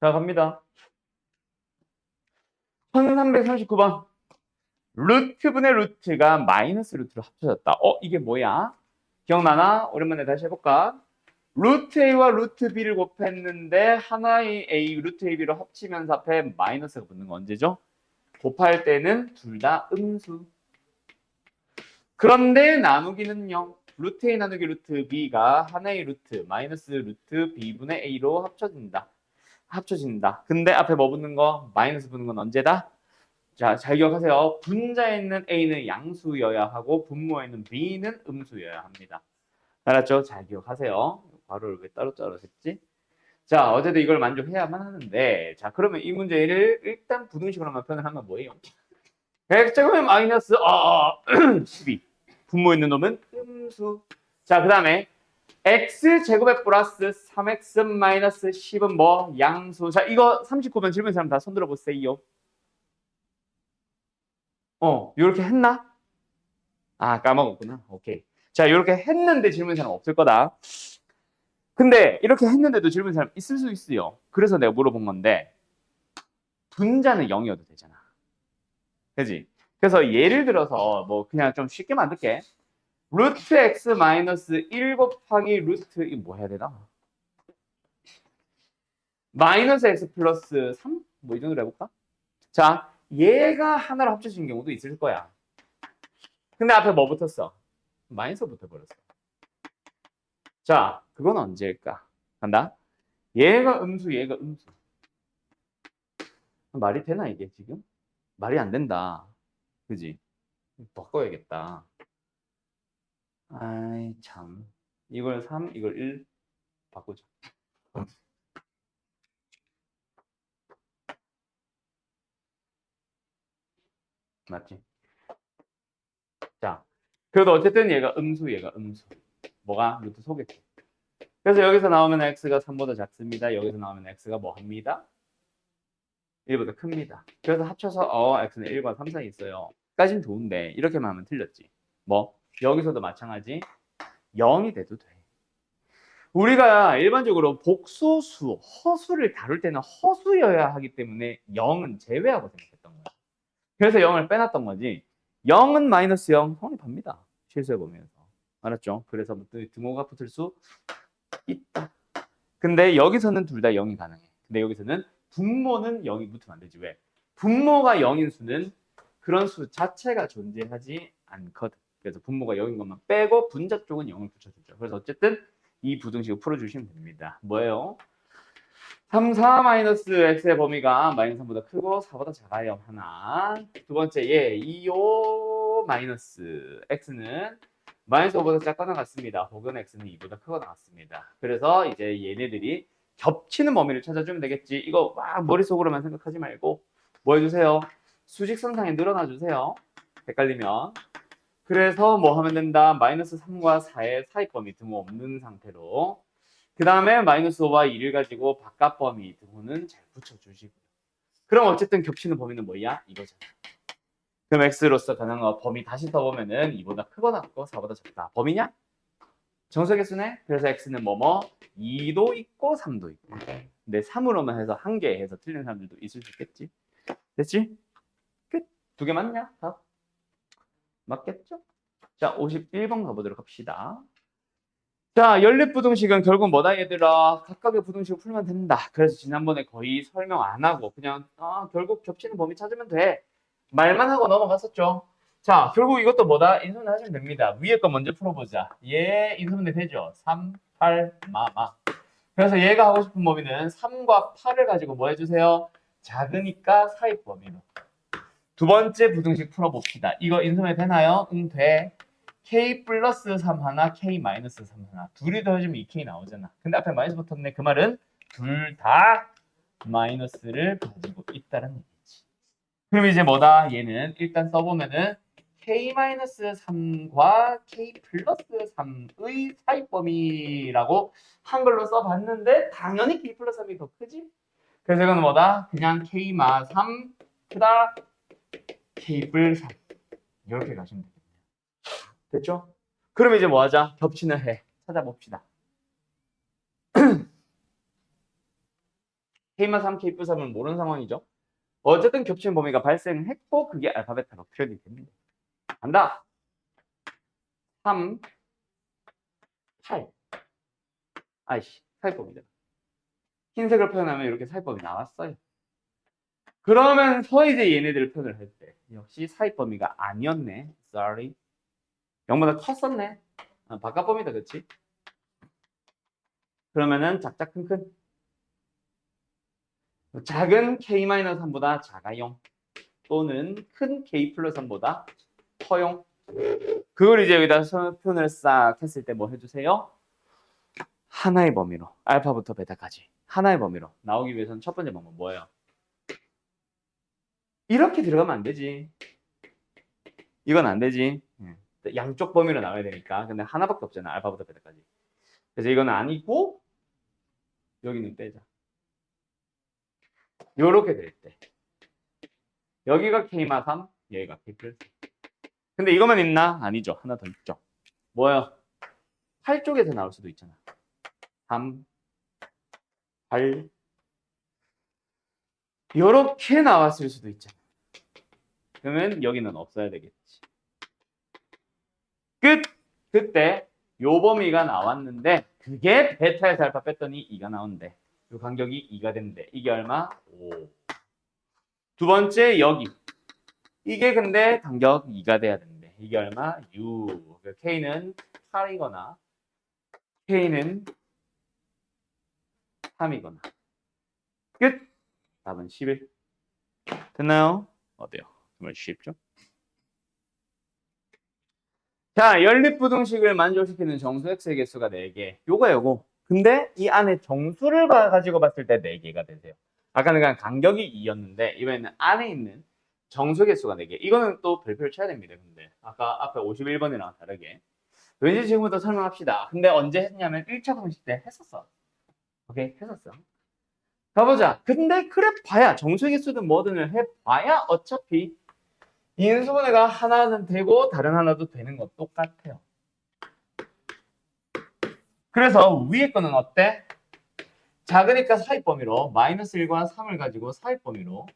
자, 갑니다. 1339번. 루트분의 루트가 마이너스 루트로 합쳐졌다. 이게 뭐야? 기억나나? 오랜만에 다시 해볼까? 루트 A와 루트 B를 곱했는데 하나의 A, 루트 AB로 합치면서 앞에 마이너스가 붙는 거 언제죠? 곱할 때는 둘 다 음수. 그런데 나누기는요. 루트 A 나누기 루트 B가 하나의 루트 마이너스 루트 B분의 A로 합쳐진다. 근데 앞에 뭐 붙는 거? 마이너스 붙는 건 언제다? 자, 잘 기억하세요. 분자에 있는 A는 양수여야 하고 분모에 있는 B는 음수여야 합니다. 알았죠? 잘 기억하세요. 괄호를 왜 따로따로 했지? 자, 어쨌든 이걸 만족해야만 하는데, 자, 그러면 이 문제를 일단 부등식으로만 표현하면 뭐예요? 100제곱에 마이너스 12. 분모 있는 놈은 음수. 자, 그 다음에 x제곱에 플러스 3x 마이너스 10은 뭐? 양수. 자, 이거 39번 질문 사람 다 손 들어보세요. 요렇게 했나? 아, 까먹었구나. 오케이. 자, 요렇게 했는데 질문 사람 없을 거다. 근데 이렇게 했는데도 질문 사람 있을 수 있어요. 그래서 내가 물어본 건데 분자는 0이어도 되잖아. 그지? 그래서 예를 들어서 뭐 그냥 좀 쉽게 만들게. 루트 x 마이너스 1 곱하기 루트 이 뭐 해야 되나? 마이너스 x 플러스 3? 뭐 이 정도로 해볼까? 자, 얘가 하나로 합쳐진 경우도 있을 거야. 근데 앞에 뭐 붙었어? 마이너스 붙어버렸어. 자, 그건 언제일까? 간다. 얘가 음수, 얘가 음수. 말이 되나 이게 지금? 말이 안 된다. 그지? 바꿔야겠다. 아이 참. 이걸 3, 이걸 1 바꾸자. 맞지? 자, 그래도 어쨌든 얘가 음수, 얘가 음수. 뭐가? 루트 소개팅. 그래서 여기서 나오면 x가 3보다 작습니다. 여기서 나오면 x가 뭐 합니다? 1보다 큽니다. 그래서 합쳐서 x는 1과 3 사이 있어요. 까진 좋은데 이렇게만 하면 틀렸지. 뭐? 여기서도 마찬가지 0이 돼도 돼. 우리가 일반적으로 복소수, 허수를 다룰 때는 허수여야 하기 때문에 0은 제외하고 생각했던 거야. 그래서 0을 빼놨던 거지. 0은 마이너스 0 성립합니다. 실수해 보면서. 알았죠? 그래서 등호가 붙을 수 있다. 근데 여기서는 둘 다 0이 가능해. 근데 여기서는 분모는 0이 붙으면 안 되지. 왜? 분모가 0인 수는 그런 수 자체가 존재하지 않거든. 그래서 분모가 0인 것만 빼고 분자 쪽은 0을 붙여주죠. 그래서 어쨌든 이 부등식을 풀어주시면 됩니다. 뭐예요? 3, 4 마이너스 x의 범위가 마이너스 3보다 크고 4보다 작아요. 하나. 두 번째, 2, 5 마이너스 x는 마이너스 5보다 작거나 같습니다. 혹은 x는 2보다 크거나 같습니다. 그래서 이제 얘네들이 겹치는 범위를 찾아주면 되겠지. 이거 막 머릿속으로만 생각하지 말고 뭐 해주세요? 수직선상에 늘어나 주세요. 헷갈리면. 그래서 뭐 하면 된다? 마이너스 3과 4의 사이 범위 등호 없는 상태로 그 다음에 마이너스 5와 2를 가지고 바깥 범위 등호는 잘 붙여주시고요. 그럼 어쨌든 겹치는 범위는 뭐야? 이거잖아. 그럼 x로서 가능한 범위 다시 써보면은 2보다 크거나 같고 4보다 작다. 범위냐? 정수의 개수네. 그래서 x는 뭐뭐 2도 있고 3도 있고. 근데 3으로만 해서 한 개 해서 틀린 사람들도 있을 수 있겠지. 됐지? 끝. 두 개 맞냐? 답. 맞겠죠? 자, 51번 가보도록 합시다. 자, 연립부등식은 결국 뭐다 얘들아? 각각의 부등식을 풀면 된다. 그래서 지난번에 거의 설명 안 하고 그냥 결국 겹치는 범위 찾으면 돼. 말만 하고 넘어갔었죠. 자, 결국 이것도 뭐다? 인수분해 하시면 됩니다. 위에 거 먼저 풀어보자. 얘 인수분해 되죠? 3, 8, 마. 그래서 얘가 하고 싶은 범위는 3과 8을 가지고 뭐 해주세요? 작으니까 사입 범위로. 두 번째 부등식 풀어봅시다. 이거 인수분해 되나요? 응, 돼. k 플러스 3 하나, k 마이너스 3 하나. 둘이 더해주면 2k 나오잖아. 근데 앞에 마이너스 붙었네. 그 말은 둘 다 마이너스를 가지고 있다는 얘기지. 그럼 이제 뭐다? 얘는 일단 써보면은 k 마이너스 3과 k 플러스 3의 사이범위라고 한글로 써봤는데 당연히 k 플러스 3이 더 크지? 그래서 이건 뭐다? 그냥 k 마 3 크다 k 플 3 이렇게 가시면 돼요. 됐죠? 그럼 이제 뭐 하자? 겹치는 해. 찾아봅시다. K만 3, K 플러스 3은 모르는 상황이죠. 어쨌든 겹치는 범위가 발생했고 그게 알파벳으로 표현이 됩니다. 간다. 3, 8. 아이씨, 사이법이잖아. 흰색을 표현하면 이렇게 사이법이 나왔어요. 그러면서 이제 얘네들을 표현을 할 때 역시 사이범위가 아니었네. Sorry. 0보다 컸었네. 바깥범위다, 그치? 그러면은 작작 큰큰. 작은 K-3보다 작아용. 또는 큰 K 플러스 3보다 커용. 그걸 이제 여기다 표현을 싹 했을 때 뭐 해주세요? 하나의 범위로. 알파부터 베타까지. 하나의 범위로 나오기 위해서는 첫 번째 방법 뭐예요? 이렇게 들어가면 안 되지. 이건 안 되지. 양쪽 범위로 나와야 되니까. 근데 하나밖에 없잖아. 알파부터 베타까지. 그래서 이건 아니고 여기는 빼자. 요렇게 될 때. 여기가 K마 3, 여기가 K 플러스. 근데 이것만 있나? 아니죠. 하나 더 있죠. 뭐야? 8 쪽에서 나올 수도 있잖아. 3, 8. 요렇게 나왔을 수도 있잖아. 그러면 여기는 없어야 되겠지. 끝! 그때 요 범위가 나왔는데 그게 베타에서 알파 뺐더니 2가 나온대. 요 간격이 2가 된대. 이게 얼마? 5. 두 번째 여기. 이게 근데 간격 2가 돼야 된대. 이게 얼마? 6. K는 8이거나 K는 3이거나. 끝! 답은 11. 됐나요? 어때요? 정말 쉽죠? 자, 연립부등식을 만족시키는 정수 x의 개수가 4개. 요거. 근데 이 안에 정수를 가지고 봤을 때 4개가 되세요. 아까는 그냥 간격이 2였는데 이번에는 안에 있는 정수 개수가 4개. 이거는 또 별표를 쳐야 됩니다. 근데 아까 앞에 51번이랑 다르게. 왠지 지금부터 설명합시다. 근데 언제 했냐면 1차 공식 때 했었어. 오케이? 했었어. 가보자. 근데 그래 봐야 정수 개수든 뭐든 해봐야 어차피 인수분해가 하나는 되고 다른 하나도 되는 건 똑같아요. 그래서 위에 거는 어때? 작으니까 사입범위로 마이너스 1과 3을 가지고 사입범위로.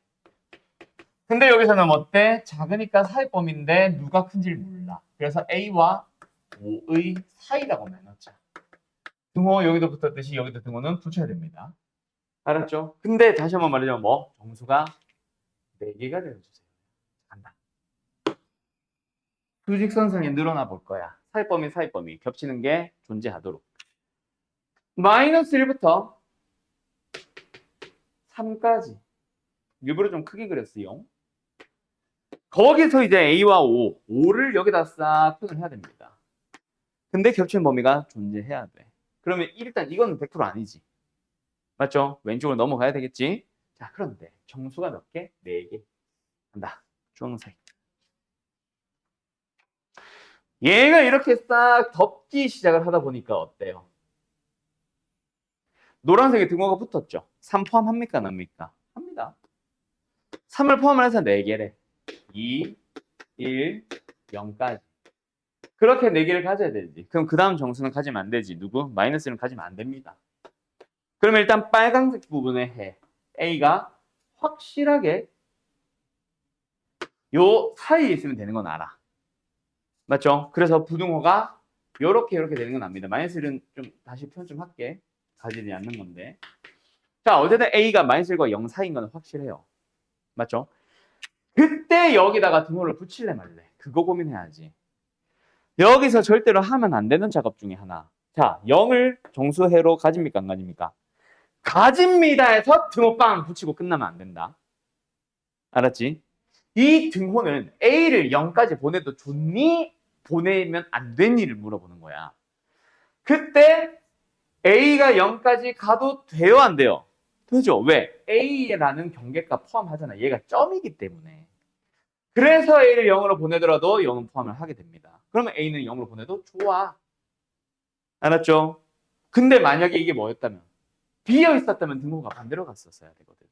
근데 여기서는 어때? 작으니까 사입범위인데 누가 큰지를 몰라. 그래서 A와 5의 사이라고 나눴죠. 등호 여기도 붙었듯이 여기도 등호는 붙여야 됩니다. 알았죠? 근데 다시 한번 말하자면 뭐? 정수가 4개가 되어주세요. 간다. 수직선상에 늘어나 볼 거야. 사입범위 겹치는 게 존재하도록. 마이너스 1부터 3까지. 일부러 좀 크게 그렸어요. 거기서 이제 A와 5를 여기다 싹 표현을 해야 됩니다. 근데 겹치는 범위가 존재해야 돼. 그러면 일단 이거는 100% 아니지. 맞죠? 왼쪽으로 넘어가야 되겠지? 자, 그런데 정수가 몇 개? 4개. 간다. 주황색. 얘가 이렇게 싹 덮기 시작을 하다 보니까 어때요? 노란색에 등호가 붙었죠? 3 포함합니까? 안 합니까? 합니다. 3을 포함해서 4개래. 2, 1, 0까지. 그렇게 4개를 가져야 되지. 그럼 그 다음 정수는 가지면 안 되지. 누구? 마이너스는 가지면 안 됩니다. 그러면 일단 빨간색 부분에 해. A가 확실하게 요 사이에 있으면 되는 건 알아. 맞죠? 그래서 부등호가 요렇게 되는 건 압니다. 마이너스 1은 좀 다시 표현 좀 할게. 가지지 않는 건데. 자, 어쨌든 A가 마이너스 1과 0 사이인 건 확실해요. 맞죠? 그때 여기다가 등호를 붙일래 말래. 그거 고민해야지. 여기서 절대로 하면 안 되는 작업 중에 하나. 자, 0을 정수해로 가집니까? 안 가집니까? 가집니다 해서 등호 빵 붙이고 끝나면 안 된다. 알았지? 이 등호는 A를 0까지 보내도 좋니? 보내면 안 된 일을 물어보는 거야. 그때 A가 0까지 가도 돼요? 안 돼요? 되죠. 왜? A라는 경계가 포함하잖아. 얘가 점이기 때문에. 그래서 A를 0으로 보내더라도 0은 포함을 하게 됩니다. 그러면 A는 0으로 보내도 좋아. 알았죠? 근데 만약에 이게 뭐였다면 비어 있었다면 등호가 반대로 갔었어야 되거든.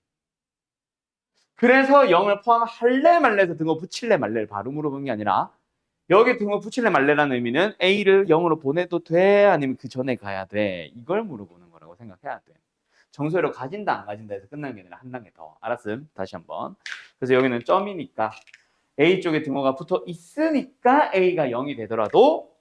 그래서 0을 포함할래 말래에서 등호 붙일래 말래를 바로 물어본 게 아니라 여기 등호 붙일래 말래라는 의미는 A를 0으로 보내도 돼? 아니면 그 전에 가야 돼? 이걸 물어보는 거라고 생각해야 돼. 정수회로 가진다 안 가진다 해서 끝나는 게 아니라 한 단계 더. 알았음? 다시 한번. 그래서 여기는 점이니까 A 쪽에 등호가 붙어 있으니까 A가 0이 되더라도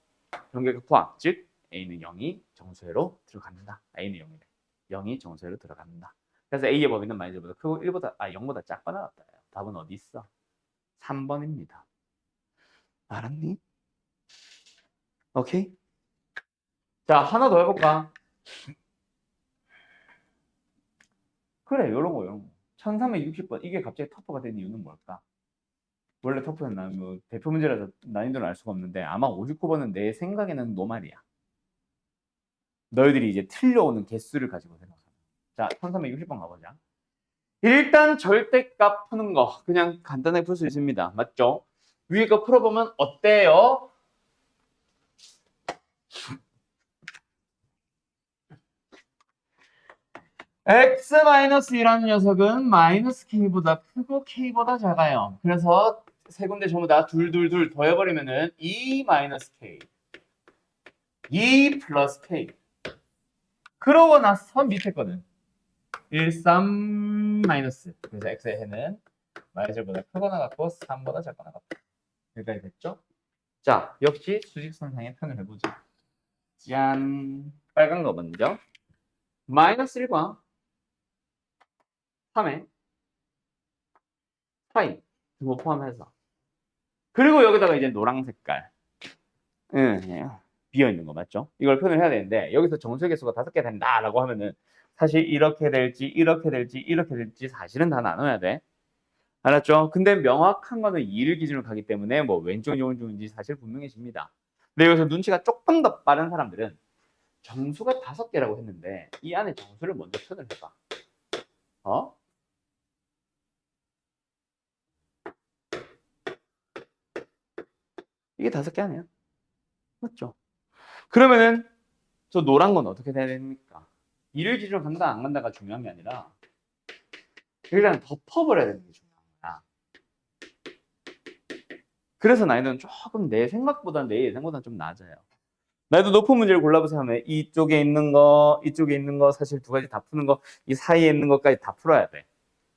경계각 포함. 즉 A는 0이 정수회로 들어간다. A는 0이래. 0이 정수회로 들어간다. 그래서 A의 범위는 마이너스보다 크고 0보다 작거나 같다. 답은 어디 있어? 3번입니다. 알았니? 오케이? 자, 하나 더 해볼까? 그래, 요런 거. 1360번. 이게 갑자기 터프가 된 이유는 뭘까? 원래 터프는 뭐 대표 문제라서 난이도는 알 수가 없는데 아마 59번은 내 생각에는 노말이야. 너희들이 이제 틀려오는 개수를 가지고 생각하면. 자, 1360번 가보자. 일단 절대값 푸는 거 그냥 간단하게 풀 수 있습니다. 맞죠? 위에 거 풀어보면 어때요? x-1이라는 녀석은 마이너스 k보다 크고 k보다 작아요. 그래서 세 군데 전부 다 둘 더해버리면은 2 마이너스 k 2 플러스 k 그러고 나서 밑에 거는 1, 3 마이너스 그래서 x의 해는 마이너스보다 크거나 같고 3보다 작거나 같다. 여기까지 됐죠? 자, 역시 수직선상의 편을 해보자. 짠! 빨간 거 먼저 마이너스 1과 3의 사이 등호 포함해서 그리고 여기다가 이제 노랑 색깔 비어있는 거 맞죠? 이걸 표현을 해야 되는데 여기서 정수의 개수가 5개 된다라고 하면은 사실 이렇게 될지 이렇게 될지 이렇게 될지 사실은 다 나눠야 돼. 알았죠? 근데 명확한 거는 2를 기준으로 가기 때문에 뭐 왼쪽이 오른쪽인지 사실 분명해집니다. 근데 여기서 눈치가 조금 더 빠른 사람들은 정수가 5개라고 했는데 이 안에 정수를 먼저 표현을 해봐. 어? 이게 5개 아니야? 맞죠? 그러면은 저 노란 건 어떻게 돼야 됩니까? 2를 기준으로 간다 안 간다가 중요한 게 아니라 일단 덮어버려야 되는 게 중요한 거야. 그래서 난이도는 조금 내 생각보다 내 예상보다 좀 낮아요. 난이도 높은 문제를 골라보세요 하면 이쪽에 있는 거, 이쪽에 있는 거 사실 두 가지 다 푸는 거, 이 사이에 있는 것까지 다 풀어야 돼.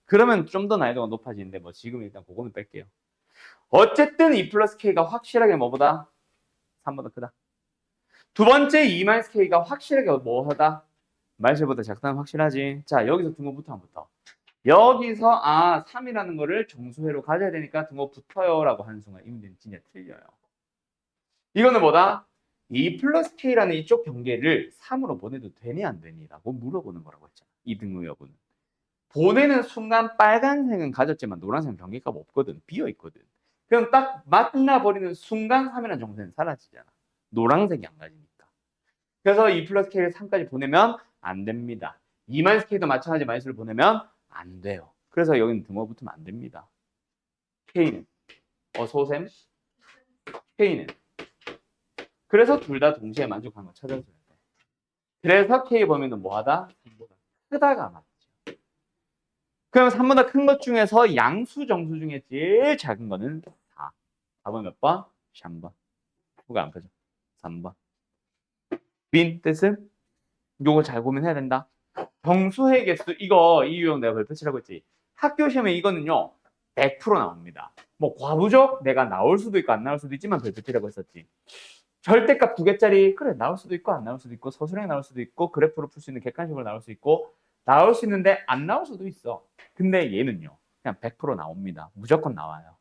그러면 좀 더 난이도가 높아지는데 뭐 지금 일단 그거는 뺄게요. 어쨌든 2 플러스 K가 확실하게 뭐보다 3보다 크다. 두 번째 2 마이너스 K가 확실하게 뭐하다? 마이너스보다 작다는 확실하지. 자, 여기서 등호부터 안 붙어. 여기서 3이라는 거를 정수회로 가져야 되니까 등호 붙어요 라고 하는 순간 이 문제는 진짜 틀려요. 이거는 뭐다? 2 플러스 K라는 이쪽 경계를 3으로 보내도 되니 안 되니 라고 물어보는 거라고 했잖아. 이 등호 여부는. 보내는 순간 빨간색은 가졌지만 노란색은 경계값 없거든. 비어있거든. 그럼 딱 만나버리는 순간 3이라는 정수는 사라지잖아. 노란색이 안 가지니까. 그래서 2 플러스 K를 3까지 보내면 안 됩니다. 2 마이너스 K도 마찬가지 마이너스를 보내면 안 돼요. 그래서 여기는 등호 붙으면 안 됩니다. K는 소셈 K는 그래서 둘 다 동시에 만족하는 거 찾아줘야 돼. 그래서 K 범위는 뭐하다? 3보다 크다가 맞죠. 그럼 3보다 큰 것 중에서 양수 정수 중에 제일 작은 거는 4. 4번 몇 번? 3번. 후가 안 펴져. 3번. 빈 뜻은? 요거 잘 고민해야 된다. 정수의 개수 이거 이 유형 내가 별표치라고 했지. 학교 시험에 이거는요 100% 나옵니다. 뭐 과부적 내가 나올 수도 있고 안 나올 수도 있지만 별표치라고 했었지. 절대값 2개짜리 그래 나올 수도 있고 안 나올 수도 있고 서술형이 나올 수도 있고 그래프로 풀 수 있는 객관식으로 나올 수 있고 나올 수 있는데 안 나올 수도 있어. 근데 얘는요 그냥 100% 나옵니다. 무조건 나와요.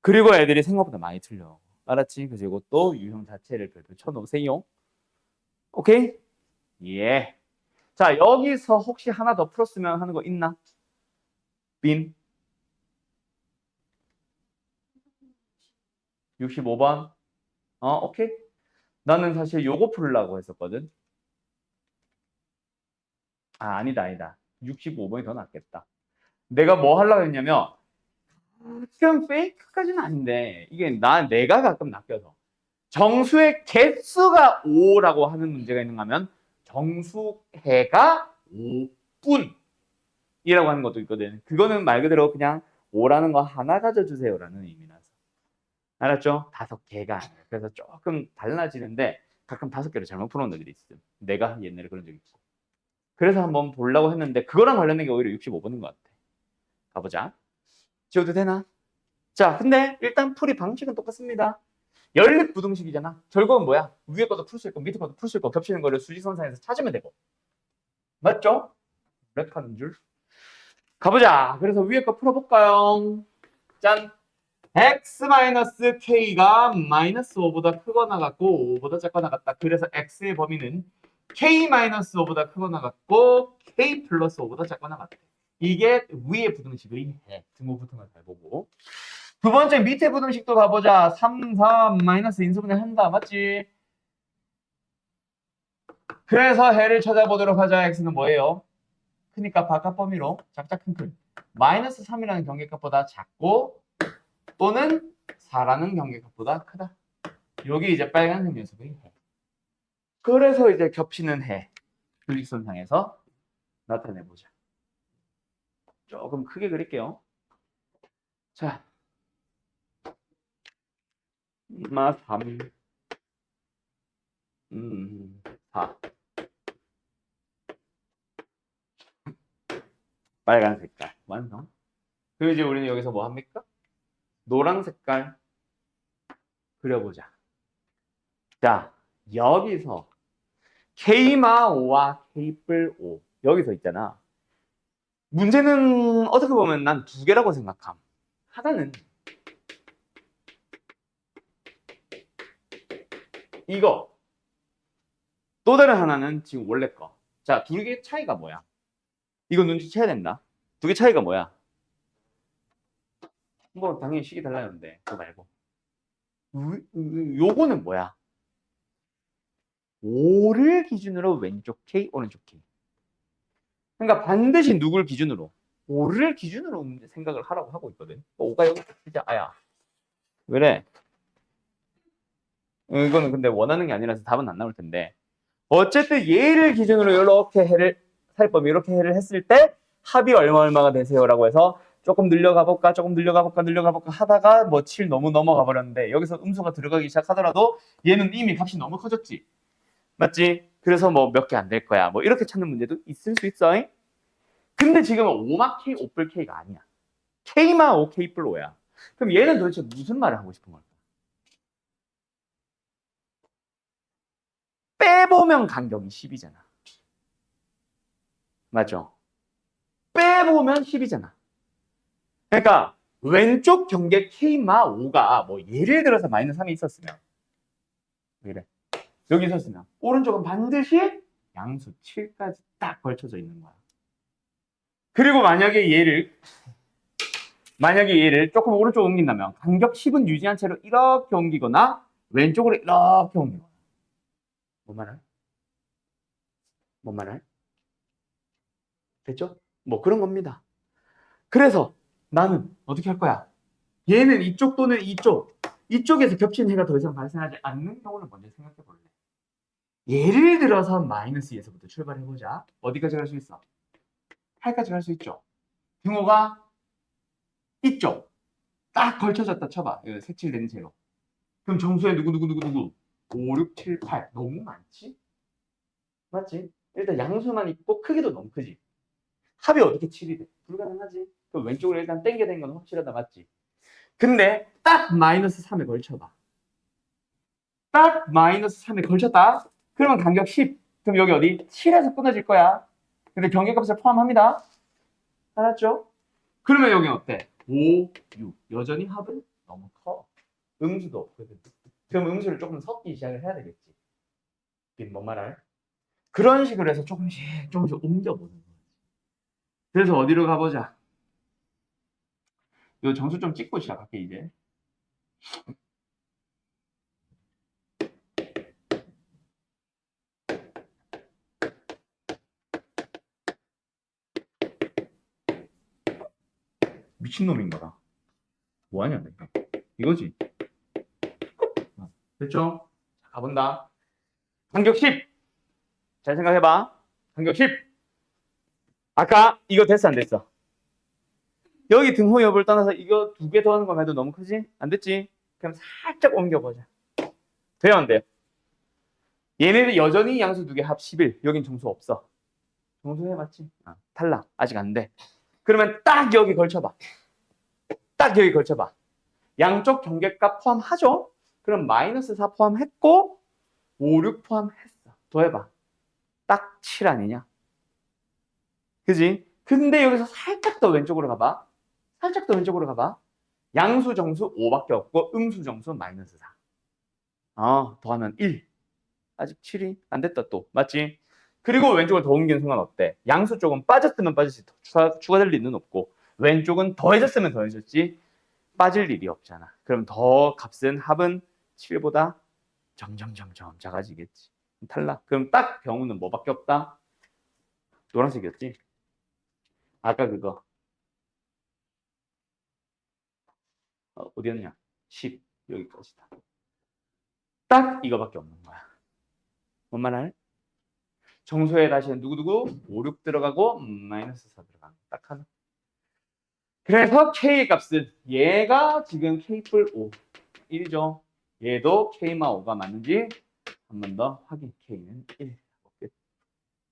그리고 애들이 생각보다 많이 틀려. 알았지? 그래서 이것도 유형 자체를 별표 쳐놓으세요. 오케이? 예. 자, 여기서 혹시 하나 더 풀었으면 하는 거 있나? 빈? 65번? 오케이. 나는 사실 요거 풀으려고 했었거든. 아니다. 65번이 더 낫겠다. 내가 뭐 하려고 했냐면, 그냥 페이크까지는 아닌데, 이게 내가 가끔 낚여서. 정수의 개수가 5라고 하는 문제가 있는가 하면, 정수해가 5분이라고 하는 것도 있거든. 그거는 말 그대로 그냥 5라는 거 하나 가져주세요라는 의미라서. 알았죠? 5개가 아니에요. 그래서 조금 달라지는데, 가끔 5개로 잘못 풀어놓은 애들이 있어요. 내가 옛날에 그런 적 있고. 그래서 한번 보려고 했는데 그거랑 관련된 게 오히려 65번인 것 같아. 가보자. 지워도 되나? 자, 근데 일단 풀이 방식은 똑같습니다. 연립 부등식이잖아. 결국은 뭐야? 위에 것도 풀 수 있고 밑에 것도 풀 수 있고 겹치는 거를 수직선상에서 찾으면 되고. 맞죠? 랩하는 줄. 가보자. 그래서 위에 거 풀어볼까요? 짠. x-k가 마이너스 5보다 크거나 같고 5보다 작거나 같다. 그래서 x의 범위는 k-5보다 크거나 같고 k 플러스 5보다 작거나 같다. 이게 위의 부등식의 등호 부등을 잘 보고. 두 번째 밑에 부등식도 가보자. 3, 4 마이너스 인수분해 한다. 맞지? 그래서 해를 찾아보도록 하자. x는 뭐예요? 크니까 바깥 범위로 작작 큰큰 마이너스 3이라는 경계값보다 작고 또는 4라는 경계값보다 크다. 여기 이제 빨간색 녀석의 해. 그래서 이제 겹치는 해. 분립선상에서 나타내보자. 조금 크게 그릴게요. 자, 3, 4. 빨간 색깔 완성. 그리고 이제 우리는 여기서 뭐 합니까? 노란 색깔 그려보자. 자, 여기서 K마5와 K뿔5 여기서 있잖아. 문제는 어떻게 보면 난 두 개라고 생각함. 하나는 이거, 또 다른 하나는 지금 원래 거. 자, 두 개 차이가 뭐야? 이거 눈치채야 된다. 두 개 차이가 뭐야? 뭐 당연히 식이 달라는데 그거 말고 요거는 뭐야? 5를 기준으로 왼쪽 K, 오른쪽 K. 그러니까 반드시 누굴 기준으로? 5를 기준으로 생각을 하라고 하고 있거든. 5가 여기 진짜 아야. 그래. 이거는 근데 원하는 게 아니라서 답은 안 나올 텐데. 어쨌든 얘를 기준으로 이렇게 해를 살법 이렇게 해를 했을 때 합이 얼마가 되세요라고 해서 조금 늘려가 볼까 하다가 뭐 7 너무 넘어가 버렸는데 여기서 음수가 들어가기 시작하더라도 얘는 이미 값이 너무 커졌지. 맞지? 그래서 뭐 몇 개 안 될 거야. 뭐 이렇게 찾는 문제도 있을 수 있어. 근데 지금은 5마 K, 5뿔 K가 아니야. K마 5, K뿔 5야. 그럼 얘는 도대체 무슨 말을 하고 싶은 걸까? 빼보면 간격이 10이잖아. 맞죠? 빼보면 10이잖아. 그러니까 왼쪽 경계 K마 5가 뭐 예를 들어서 마이너스 3이 있었으면 이래. 여기 있었으면 오른쪽은 반드시 양수 7까지 딱 걸쳐져 있는 거야. 그리고 만약에 얘를 조금 오른쪽 옮긴다면 간격 10은 유지한 채로 이렇게 옮기거나 왼쪽으로 이렇게 옮기거나. 뭔 말을? 뭔 말을? 됐죠? 뭐 그런 겁니다. 그래서 나는 어떻게 할 거야? 얘는 이쪽 또는 이쪽에서 겹치는 해가 더 이상 발생하지 않는 경우를 먼저 생각해 볼래. 예를 들어서 마이너스 2에서부터 출발해 보자. 어디까지 갈 수 있어? 8까지 갈 수 있죠. 등호가 이쪽 딱 걸쳐졌다 쳐봐. 색칠된 채로. 그럼 정수에 누구 5, 6, 7, 8 너무 많지? 맞지? 일단 양수만 있고 크기도 너무 크지. 합이 어떻게 7이 돼? 불가능하지. 그럼 왼쪽으로 일단 땡겨야 되는 건 확실하다. 맞지? 근데 딱 마이너스 3에 걸쳐봐. 딱 마이너스 3에 걸쳤다. 그러면 간격 10. 그럼 여기 어디? 7에서 끊어질 거야. 근데 경계값을 포함합니다. 알았죠? 그러면 여기 어때? 5, 6. 여전히 합은 너무 커. 음수도 없거든. 그럼 음수를 조금 섞기 시작을 해야 되겠지. 뭔 말할? 그런 식으로 해서 조금씩 옮겨보는 거야. 그래서 어디로 가보자. 이 정수 좀 찍고 시작할게 이제. 미친놈인가라. 뭐하냐 내가. 이거지. 됐죠? 자, 가본다. 간격 10. 잘 생각해봐. 간격 10. 아까 이거 됐어 안 됐어? 여기 등호 여부를 떠나서 이거 두 개 더하는 거만 해도 너무 크지? 안 됐지? 그럼 살짝 옮겨보자. 돼요 안 돼요? 얘네들 여전히 양수 두 개 합 11. 여긴 정수 없어. 정수해봤지? 탈락. 아직 안 돼. 그러면 딱 여기 걸쳐봐. 딱 여기 걸쳐봐. 양쪽 경계값 포함하죠? 그럼 마이너스 4 포함했고 5, 6 포함했어. 더해봐. 딱 7 아니냐? 그지? 근데 여기서 살짝 더 왼쪽으로 가봐. 살짝 더 왼쪽으로 가봐. 양수 정수 5밖에 없고 음수 정수 마이너스 4. 더하면 1. 아직 7이 안 됐다 또. 맞지? 그리고 왼쪽을 더 옮기는 순간 어때? 양수 쪽은 빠졌으면 빠졌지 추가될 리는 없고 왼쪽은 더해졌으면 더해졌지 빠질 일이 없잖아. 그럼 더 값은 합은 7보다 점점점점 작아지겠지. 탈락. 그럼 딱 경우는 뭐밖에 없다? 노란색이었지? 아까 그거 어디였냐? 10 여기까지다. 딱 이거밖에 없는 거야. 뭔 말할? 정수에 다시는 누구누구 5, 6 들어가고 마이너스 4 들어가는 딱 하나. 그래서 K의 값은 얘가 지금 K뿔 5 1이죠. 얘도 K마 5가 맞는지 한 번 더 확인. K는 1.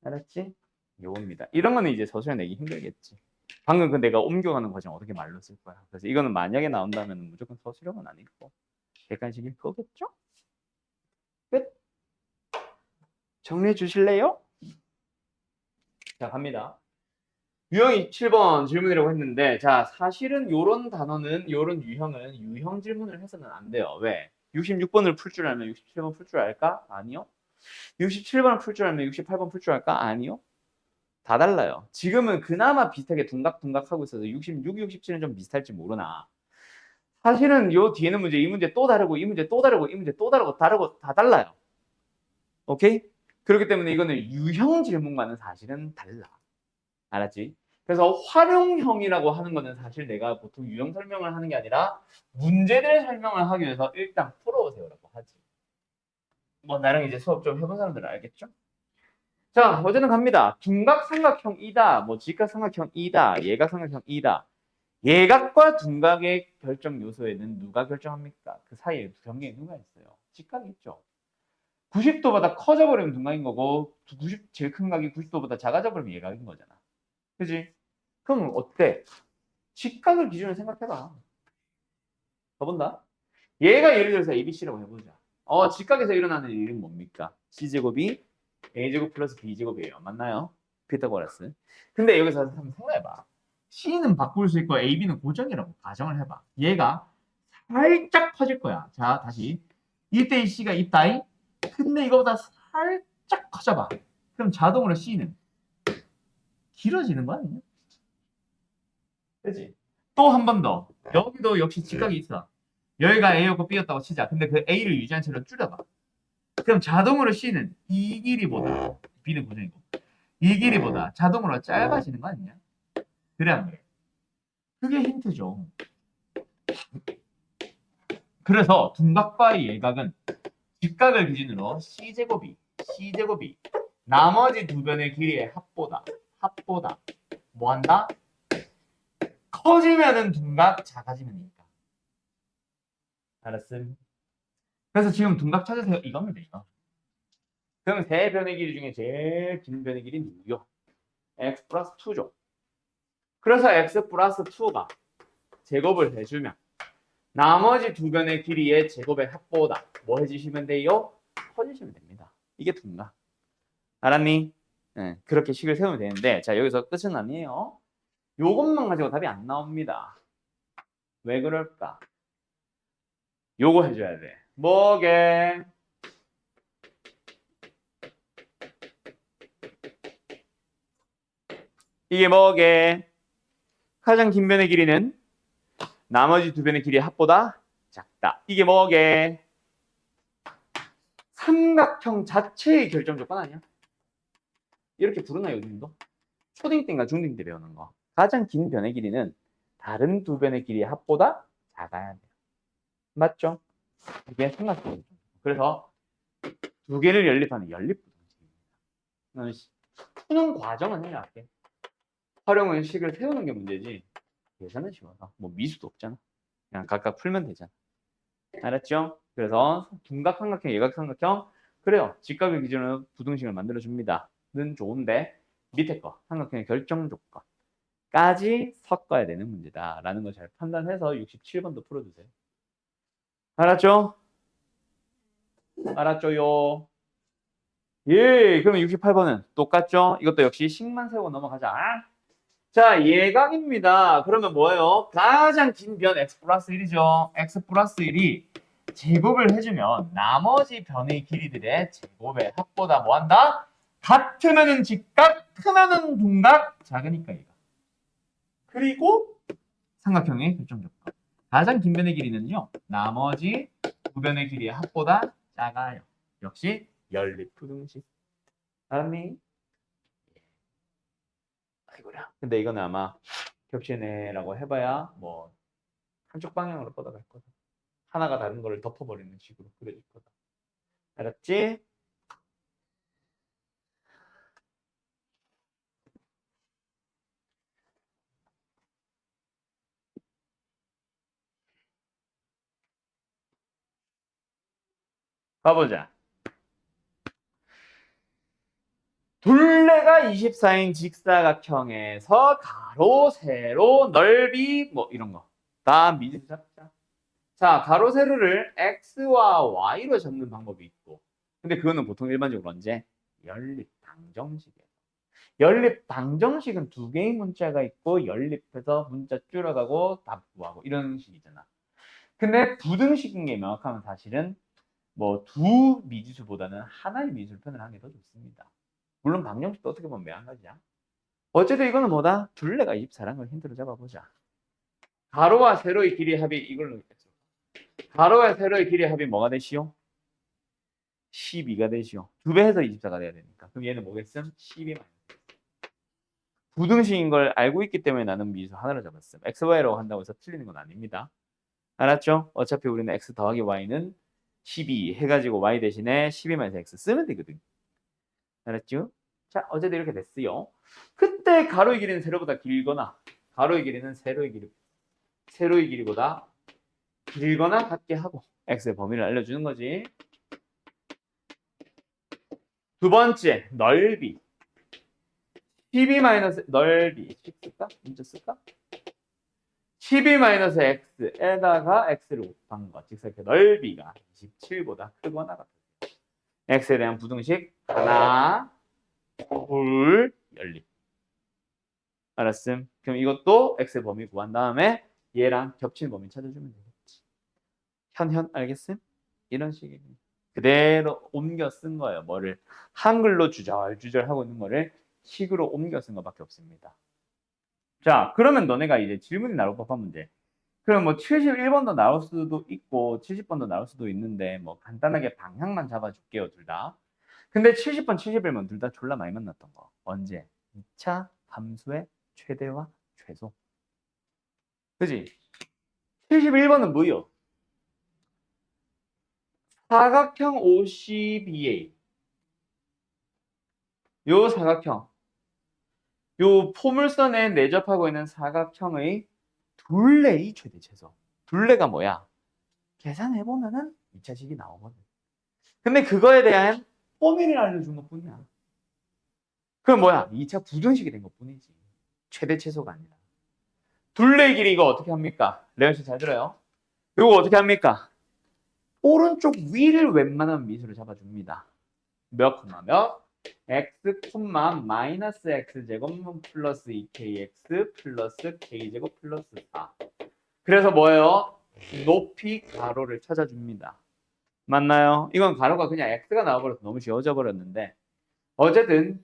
알았지? 요겁니다. 이런 거는 이제 서술에 내기 힘들겠지. 방금 그 내가 옮겨가는 과정 어떻게 말로 쓸 거야. 그래서 이거는 만약에 나온다면 무조건 서술형은 아니고 객관식일 거겠죠? 끝. 정리해 주실래요? 자, 갑니다. 유형이 7번 질문이라고 했는데, 자, 사실은 요런 단어는, 요런 유형은 유형 질문을 해서는 안 돼요. 왜? 66번을 풀 줄 알면 67번 풀 줄 알까? 아니요. 67번을 풀 줄 알면 68번 풀 줄 알까? 아니요. 다 달라요. 지금은 그나마 비슷하게 둔각둔각 하고 있어서 66, 67은 좀 비슷할지 모르나. 사실은 요 뒤에는 문제, 이 문제 또 다르고, 이 문제 또 다르고, 이 문제 또 다르고, 다 달라요. 오케이? 그렇기 때문에 이거는 유형 질문과는 사실은 달라. 알았지? 그래서 활용형이라고 하는 거는 사실 내가 보통 유형 설명을 하는 게 아니라 문제들 설명을 하기 위해서 일단 풀어오세요라고 하지. 뭐 나랑 이제 수업 좀 해본 사람들은 알겠죠? 자, 어제는 갑니다. 둔각삼각형이다, 뭐 직각삼각형이다, 예각삼각형이다. 예각과 둔각의 결정 요소에는 누가 결정합니까? 그 사이에 경계에 누가 있어요? 직각이 있죠. 90도보다 커져 버리면 둔각인 거고 90 제일 큰 각이 90도보다 작아져 버리면 예각인 거잖아. 그지? 그럼 어때? 직각을 기준으로 생각해봐. 더 본다. 얘가 예를 들어서 ABC라고 해보자. 직각에서 일어나는 일은 뭡니까? C제곱이 A제곱 플러스 B제곱이에요. 맞나요? 피타고라스. 근데 여기서 한번 생각해봐. C는 바꿀 수 있고 AB는 고정이라고 가정을 해봐. 얘가 살짝 커질 거야. 자, 다시. 이때 C가 있다이. 근데 이거보다 살짝 커져봐. 그럼 자동으로 C는 길어지는 거 아니냐? 그치? 또 한 번 더. 여기도 역시 직각이 있어. 여기가 A였고 B였다고 치자. 근데 그 A를 유지한 채로 줄여봐. 그럼 자동으로 C는 이 길이보다 B는 고정이고 이 길이보다 자동으로 짧아지는 거 아니냐? 그래 안 그래? 그게 힌트죠. 그래서 둔각과 예각은 직각을 기준으로 C제곱이 나머지 두 변의 길이의 합보다 뭐한다? 커지면은 둔각, 작아지면 이니까. 알았음? 그래서 지금 둔각 찾으세요. 이거면 돼, 이거. 그럼 세 변의 길이 중에 제일 긴 변의 길이는 누구요? x 플러스 2죠. 그래서 x 플러스 2가 제곱을 해주면 나머지 두 변의 길이의 제곱의 합보다 뭐 해주시면 돼요? 커지시면 됩니다. 이게 둔각. 알았니? 네, 그렇게 식을 세우면 되는데 자 여기서 끝은 아니에요. 요것만 가지고 답이 안 나옵니다. 왜 그럴까? 요거 해줘야 돼. 뭐게? 이게 뭐게? 가장 긴 변의 길이는 나머지 두 변의 길이의 합보다 작다. 이게 뭐게? 삼각형 자체의 결정 조건 아니야? 이렇게 부르나 요즘도? 초딩 때인가 중딩 때 배우는 거. 가장 긴 변의 길이는 다른 두 변의 길이의 합보다 작아야 돼요. 맞죠? 이게 삼각형. 그래서 두 개를 연립하는 연립부등식입니다. 푸는 과정은 해야 할게. 활용은 식을 세우는 게 문제지. 계산은 쉬워서. 뭐 미수도 없잖아. 그냥 각각 풀면 되잖아. 알았죠? 그래서 둔각 삼각형, 예각 삼각형 그래요. 직각을 기준으로 부등식을 만들어 줍니다. 는 좋은데 밑에 거 삼각형의 결정 조건까지 섞어야 되는 문제다라는 걸 잘 판단해서 67번도 풀어주세요. 알았죠? 알았죠요? 예, 그러면 68번은 똑같죠? 이것도 역시 식만 세우고 넘어가자. 자, 예각입니다. 그러면 뭐예요? 가장 긴 변 x 플러스 1이죠. x 플러스 1이 제곱을 해주면 나머지 변의 길이들의 제곱의 합보다 뭐한다? 같으면은 직각, 크면은 둔각, 작으니까 얘가. 그리고 삼각형의 결정 조건. 가장 긴 변의 길이는요. 나머지 두 변의 길이의 합보다 작아요. 역시 연립부등식. 알았니? 아이고야. 근데 이거는 아마 겹치네라고 해봐야 뭐 한쪽 방향으로 뻗어갈 거다. 하나가 다른 거를 덮어버리는 식으로 그려질 거다. 알았지? 가보자. 둘레가 24인 직사각형에서 가로, 세로, 넓이 뭐 이런 거 다 미리 잡자. 자, 가로, 세로를 x와 y로 잡는 방법이 있고 근데 그거는 보통 일반적으로 언제? 연립방정식이에요. 연립방정식은 두 개의 문자가 있고 연립해서 문자 줄여가고 답 구하고 이런 식이잖아. 근데 부등식인 게 명확하면 사실은 뭐 두 미지수보다는 하나의 미지수를 표현을 하는 게 더 좋습니다. 물론 방정식도 어떻게 보면 매한가지야. 어쨌든 이거는 뭐다? 둘레가 24라는 걸 힌트로 잡아보자. 가로와 세로의 길이 합이 이걸로 했죠. 가로와 세로의 길이 합이 뭐가 되시오? 12가 되시오. 두 배 해서 24가 돼야 되니까. 그럼 얘는 뭐겠음? 12 마이너스. 부등식인 걸 알고 있기 때문에 나는 미지수 하나를 잡았음. x, y라고 한다고 해서 틀리는 건 아닙니다. 알았죠? 어차피 우리는 x 더하기 y는 12 해가지고 y 대신에 12-x 쓰면 되거든. 알았죠? 자, 어제도 이렇게 됐어요. 그때 가로의 길이는 세로보다 길거나 가로의 길이는 세로의 길이보다 길거나 같게 하고 x의 범위를 알려주는 거지. 두 번째, 넓이. 12 마이너스 넓이. 쓸까? 문자 쓸까? 12 마이너스 x에다가 x를 곱한 거. 즉, 이렇게 넓이가 27보다 크거나 같아요. x에 대한 부등식 하나, 둘, 연립. 알았음? 그럼 이것도 x의 범위 구한 다음에 얘랑 겹치는 범위 찾아주면 되겠지. 현현 알겠음? 이런 식입니다. 그대로 옮겨 쓴 거예요. 뭐를 한글로 주절주절 하고 있는 거를 식으로 옮겨 쓴 것밖에 없습니다. 자, 그러면 너네가 이제 질문이 나올 법한 문제. 그럼 뭐 71번도 나올 수도 있고 70번도 나올 수도 있는데 뭐 간단하게 방향만 잡아줄게요, 둘 다. 근데 70번, 71번 둘 다 졸라 많이 만났던 거. 언제? 2차 함수의 최대와 최소. 그지? 71번은 뭐요? 사각형 OCBA. 요 사각형. 요 포물선에 내접하고 있는 사각형의 둘레의 최대 최소. 둘레가 뭐야? 계산해보면은 2차식이 나오거든. 근데 그거에 대한 범위를 알려준 것 뿐이야. 그럼 뭐야? 2차 부등식이 된 것 뿐이지. 최대 최소가 아니라. 둘레의 길이 이거 어떻게 합니까? 레온 씨 잘 들어요. 이거 어떻게 합니까? 오른쪽 위를 웬만하면 미수를 잡아줍니다. 몇 콤마 몇? x 콤마 마이너스 x제곱 플러스 2kx 플러스 k제곱 플러스 4. 그래서 뭐예요? 높이 가로를 찾아줍니다. 맞나요? 이건 가로가 그냥 x가 나와버려서 너무 지워져 버렸는데 어쨌든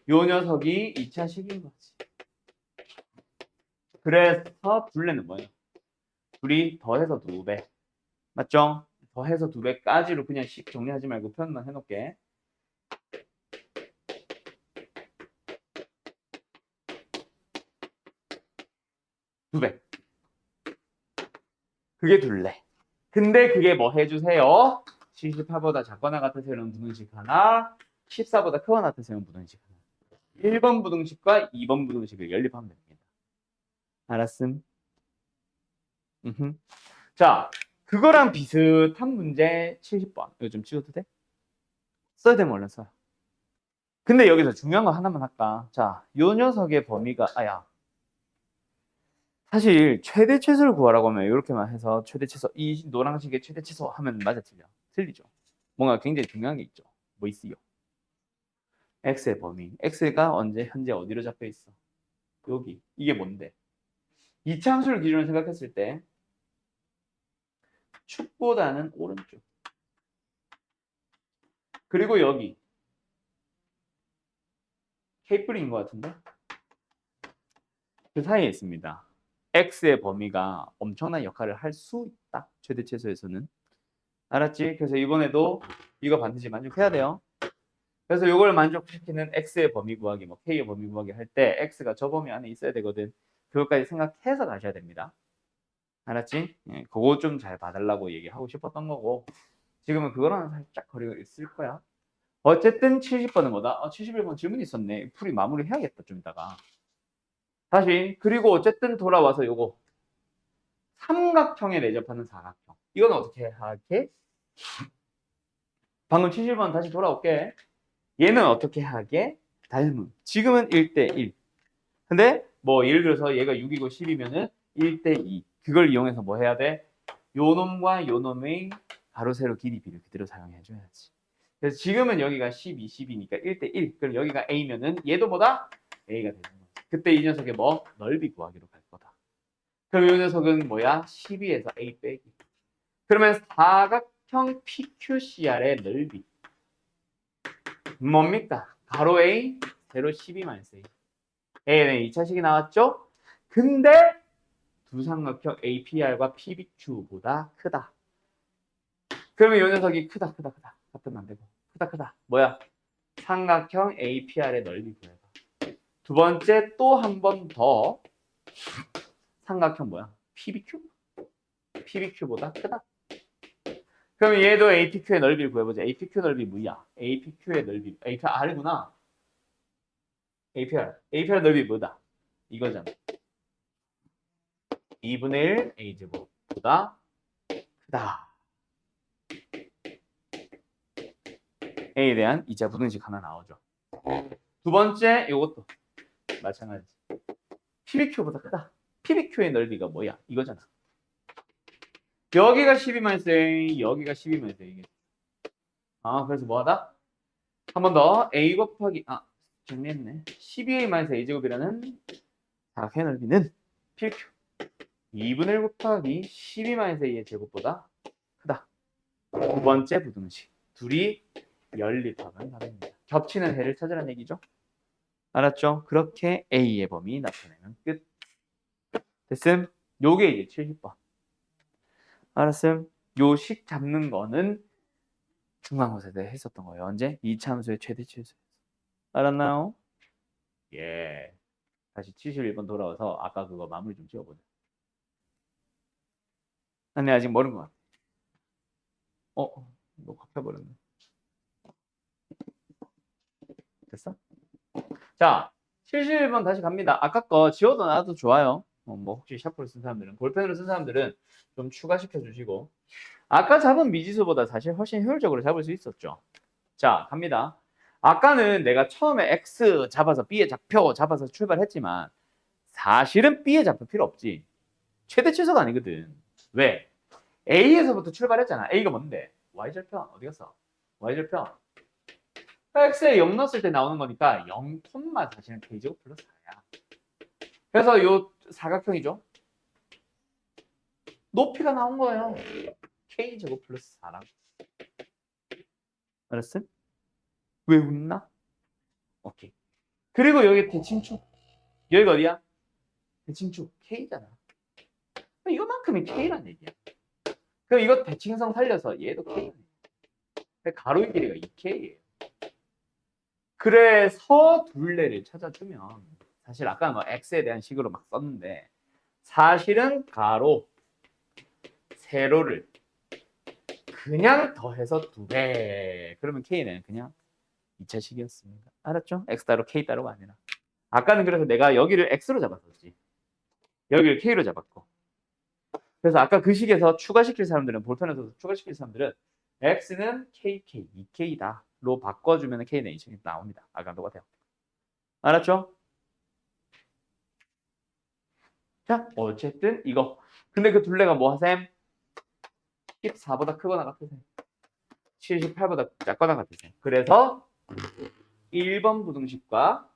요 녀석이 2차식인 거지. 그래서 둘레는 뭐예요? 둘이 더해서 2배. 맞죠? 더해서 2배까지로 그냥 식 정리하지 말고 표현만 해놓을게. 2배. 그게 둘레. 근데 그게 뭐 해주세요? 78보다 작거나 같으세요는 부등식 하나, 14보다 크거나 같으세요는 부등식 하나. 1번 부등식과 2번 부등식을 연립하면 됩니다. 알았음? 자, 그거랑 비슷한 문제 70번. 이거 좀 찍어도 돼? 써야 되면 얼른 써요. 근데 여기서 중요한 거 하나만 할까? 자, 요 녀석의 범위가 사실 최대 최소를 구하라고 하면 이렇게만 해서 최대 최소, 이 노란색의 최대 최소 하면 맞아 틀려? 틀리죠. 뭔가 굉장히 중요한 게 있죠. 뭐 있어요? x의 범위. x가 언제 현재 어디로 잡혀 있어? 여기. 이게 뭔데? 이차 함수를 기준으로 생각했을 때 축보다는 오른쪽. 그리고 여기 K뿔인 것 같은데? 그 사이에 있습니다. x의 범위가 엄청난 역할을 할 수 있다. 최대 최소에서는. 알았지? 그래서 이번에도 이거 반드시 만족해야 돼요. 그래서 이걸 만족시키는 x의 범위 구하기, 뭐 k의 범위 구하기 할 때 x가 저 범위 안에 있어야 되거든. 그것까지 생각해서 가셔야 됩니다. 알았지? 예, 그거 좀 잘 봐달라고 얘기하고 싶었던 거고 지금은 그거랑 살짝 거리가 있을 거야. 어쨌든 70번은 뭐다? 71번 질문이 있었네. 풀이 마무리 해야겠다 좀 이따가. 다시 그리고 어쨌든 돌아와서 요거 삼각형에 내접하는 사각형. 이건 어떻게 하게? 방금 70번 다시 돌아올게. 얘는 어떻게 하게? 닮음. 지금은 1대1. 근데 뭐 예를 들어서 얘가 6이고 10이면은 1대2. 그걸 이용해서 뭐 해야 돼? 요 놈과 요 놈의 가로 세로 길이 비를 그대로 사용해 줘야지. 그래서 지금은 여기가 12, 10이니까 1대1. 그럼 여기가 A면은 얘도 뭐다? A가 되는 거지. 그때 이 녀석의 뭐? 넓이 구하기로 갈 거다. 그럼 이 녀석은 뭐야? 12에서 A 빼기. 그러면 사각형 PQCR의 넓이 뭡니까? 가로 A, 세로 12-A. A는 2차식이 나왔죠? 근데 두 삼각형 APR과 PBQ보다 크다. 그러면 이 녀석이 크다. 같으면 안 되고. 크다. 뭐야? 삼각형 APR의 넓이 구해봐. 두 번째 또 한 번 더 삼각형 뭐야? PBQ? PBQ보다 크다. 그럼 얘도 APQ의 넓이를 구해보자. APQ 넓이 뭐야? APQ의 넓이. APR구나. APR. APR 넓이 뭐다? 이거잖아. 2분의 1 A제곱보다 크다. A에 대한 2차 부등식 하나 나오죠. 두 번째 이것도 마찬가지. PBQ보다 크다. PBQ의 넓이가 뭐야? 이거잖아. 여기가 12-A, 여기가 12-A. 그래서 뭐하다? 한 번 더 A 곱하기 정리했네. 12A-A제곱이라는 사각형의 넓이는 PQ 2분의 1 곱하기 12-A의 제곱보다 크다. 두 번째 부등식. 둘이 연립하면 답입니다. 겹치는 해를 찾으라는 얘기죠. 알았죠? 그렇게 A의 범위 나타내면 끝. 됐음? 요게 이제 70번. 알았음? 요 식 잡는 거는 중간고사 때 했었던 거예요. 언제? 이차함수의 최대 최소. 알았나요? 예. 다시 71번 돌아와서 아까 그거 마무리 좀 지어보자. 아니 아직 모르는 것 같아. 이거 확 펴버렸네. 됐어? 자, 71번 다시 갑니다. 아까 거 지워도 나도 좋아요. 뭐 혹시 샤프를 쓴 사람들은, 볼펜으로 쓴 사람들은 좀 추가시켜 주시고. 아까 잡은 미지수보다 사실 훨씬 효율적으로 잡을 수 있었죠. 자, 갑니다. 아까는 내가 처음에 X 잡아서 B에 잡혀 잡아서 출발했지만 사실은 B에 잡힐 필요 없지. 최대 최소가 아니거든. 왜? A에서부터 출발했잖아. A가 뭔데? Y절편. 어디 갔어? Y절편. X에 0 넣었을 때 나오는 거니까 0, 사실은 K제곱 플러스 4야. 그래서 요 사각형이죠. 높이가 나온 거예요. K제곱 플러스 4라고. 알았어? 왜 웃나? 오케이. 그리고 여기 대칭축. 여기가 어디야? 대칭축 K잖아. 이거만큼이 K란 얘기야. 그럼 이거 대칭성 살려서 얘도 K란 얘기야. 가로의 길이가 2K예요. 그래서 둘레를 찾아주면 사실 아까 뭐 X에 대한 식으로 막 썼는데 사실은 가로, 세로를 그냥 더해서 2배. 그러면 K는 그냥 2차식이었습니다. 알았죠? X 따로 K 따로가 아니라. 아까는 그래서 내가 여기를 X로 잡았었지. 여기를 K로 잡았고. 그래서 아까 그 식에서 추가시킬 사람들은 볼펜에서 추가시킬 사람들은 x는 kk, 2k다. 로 바꿔주면 k는 h이 나옵니다. 아까 똑같아요. 알았죠? 자, 어쨌든 이거. 근데 그 둘레가 뭐 하셈? 14보다 크거나 같으셈. 78보다 작거나 같으셈. 그래서 1번 부등식과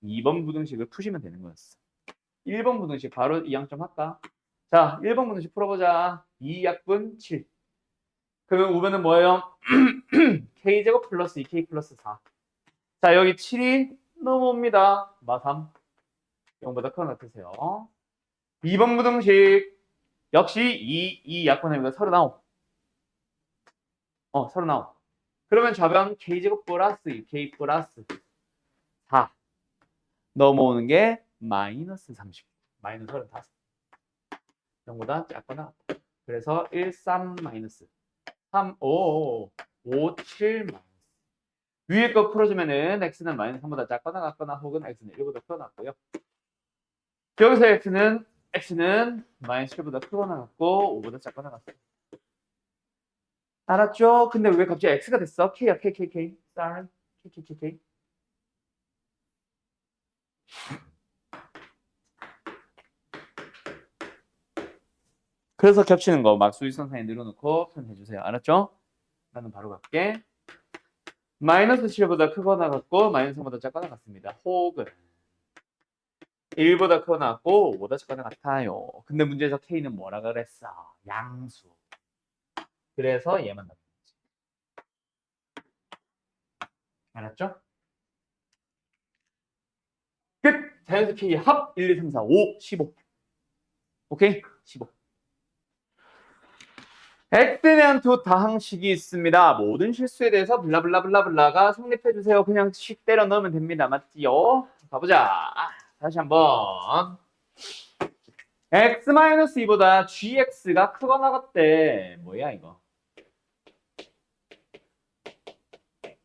2번 부등식을 푸시면 되는 거였어. 1번 부등식 바로 이항점 할까? 자, 1번 부등식 풀어보자. 2약분 7. 그러면 우변은 뭐예요? k제곱 플러스 2k 플러스 4. 자, 여기 7이 넘어옵니다. 마3. 0보다 크거나 같으세요. 2번 부등식 역시 2 약분하면 39. 39. 그러면 좌변 k제곱 플러스 2k 플러스 4 넘어오는 게 마이너스 30. 마이너스 35. 0보다 작거나 같다. 그래서 13 마이너스 3, 5, 5, 7 마이너스. 위에 거 풀어주면은 x는 마이너스 3보다 작거나 같거나 혹은 x는 1보다 크거나 같고요. 여기서 x는 마이너스 7보다 크거나 같고 5보다 작거나 같아요. 알았죠? 근데 왜 갑자기 x가 됐어? k야, k, k, k. sorry. k, k, k, k. 그래서 겹치는 거 막 수직선상에 늘어놓고 표현해주세요. 알았죠? 나는 바로 갈게. 마이너스 7보다 크거나 같고 마이너스 3보다 작거나 같습니다. 혹은 1보다 크거나 같고 5보다 작거나 같아요. 근데 문제에서 k는 뭐라 그랬어? 양수. 그래서 얘만 나옵니다. 알았죠? 끝! 자연수 k 합 1, 2, 3, 4, 5, 15. 오케이? 15. x에 대한 두 다항식이 있습니다. 모든 실수에 대해서 블라블라블라블라가 성립해주세요. 그냥 씩 때려 넣으면 됩니다. 맞지요? 가보자. 다시 한번. x-2보다 gx가 크거나 같대. 뭐야 이거?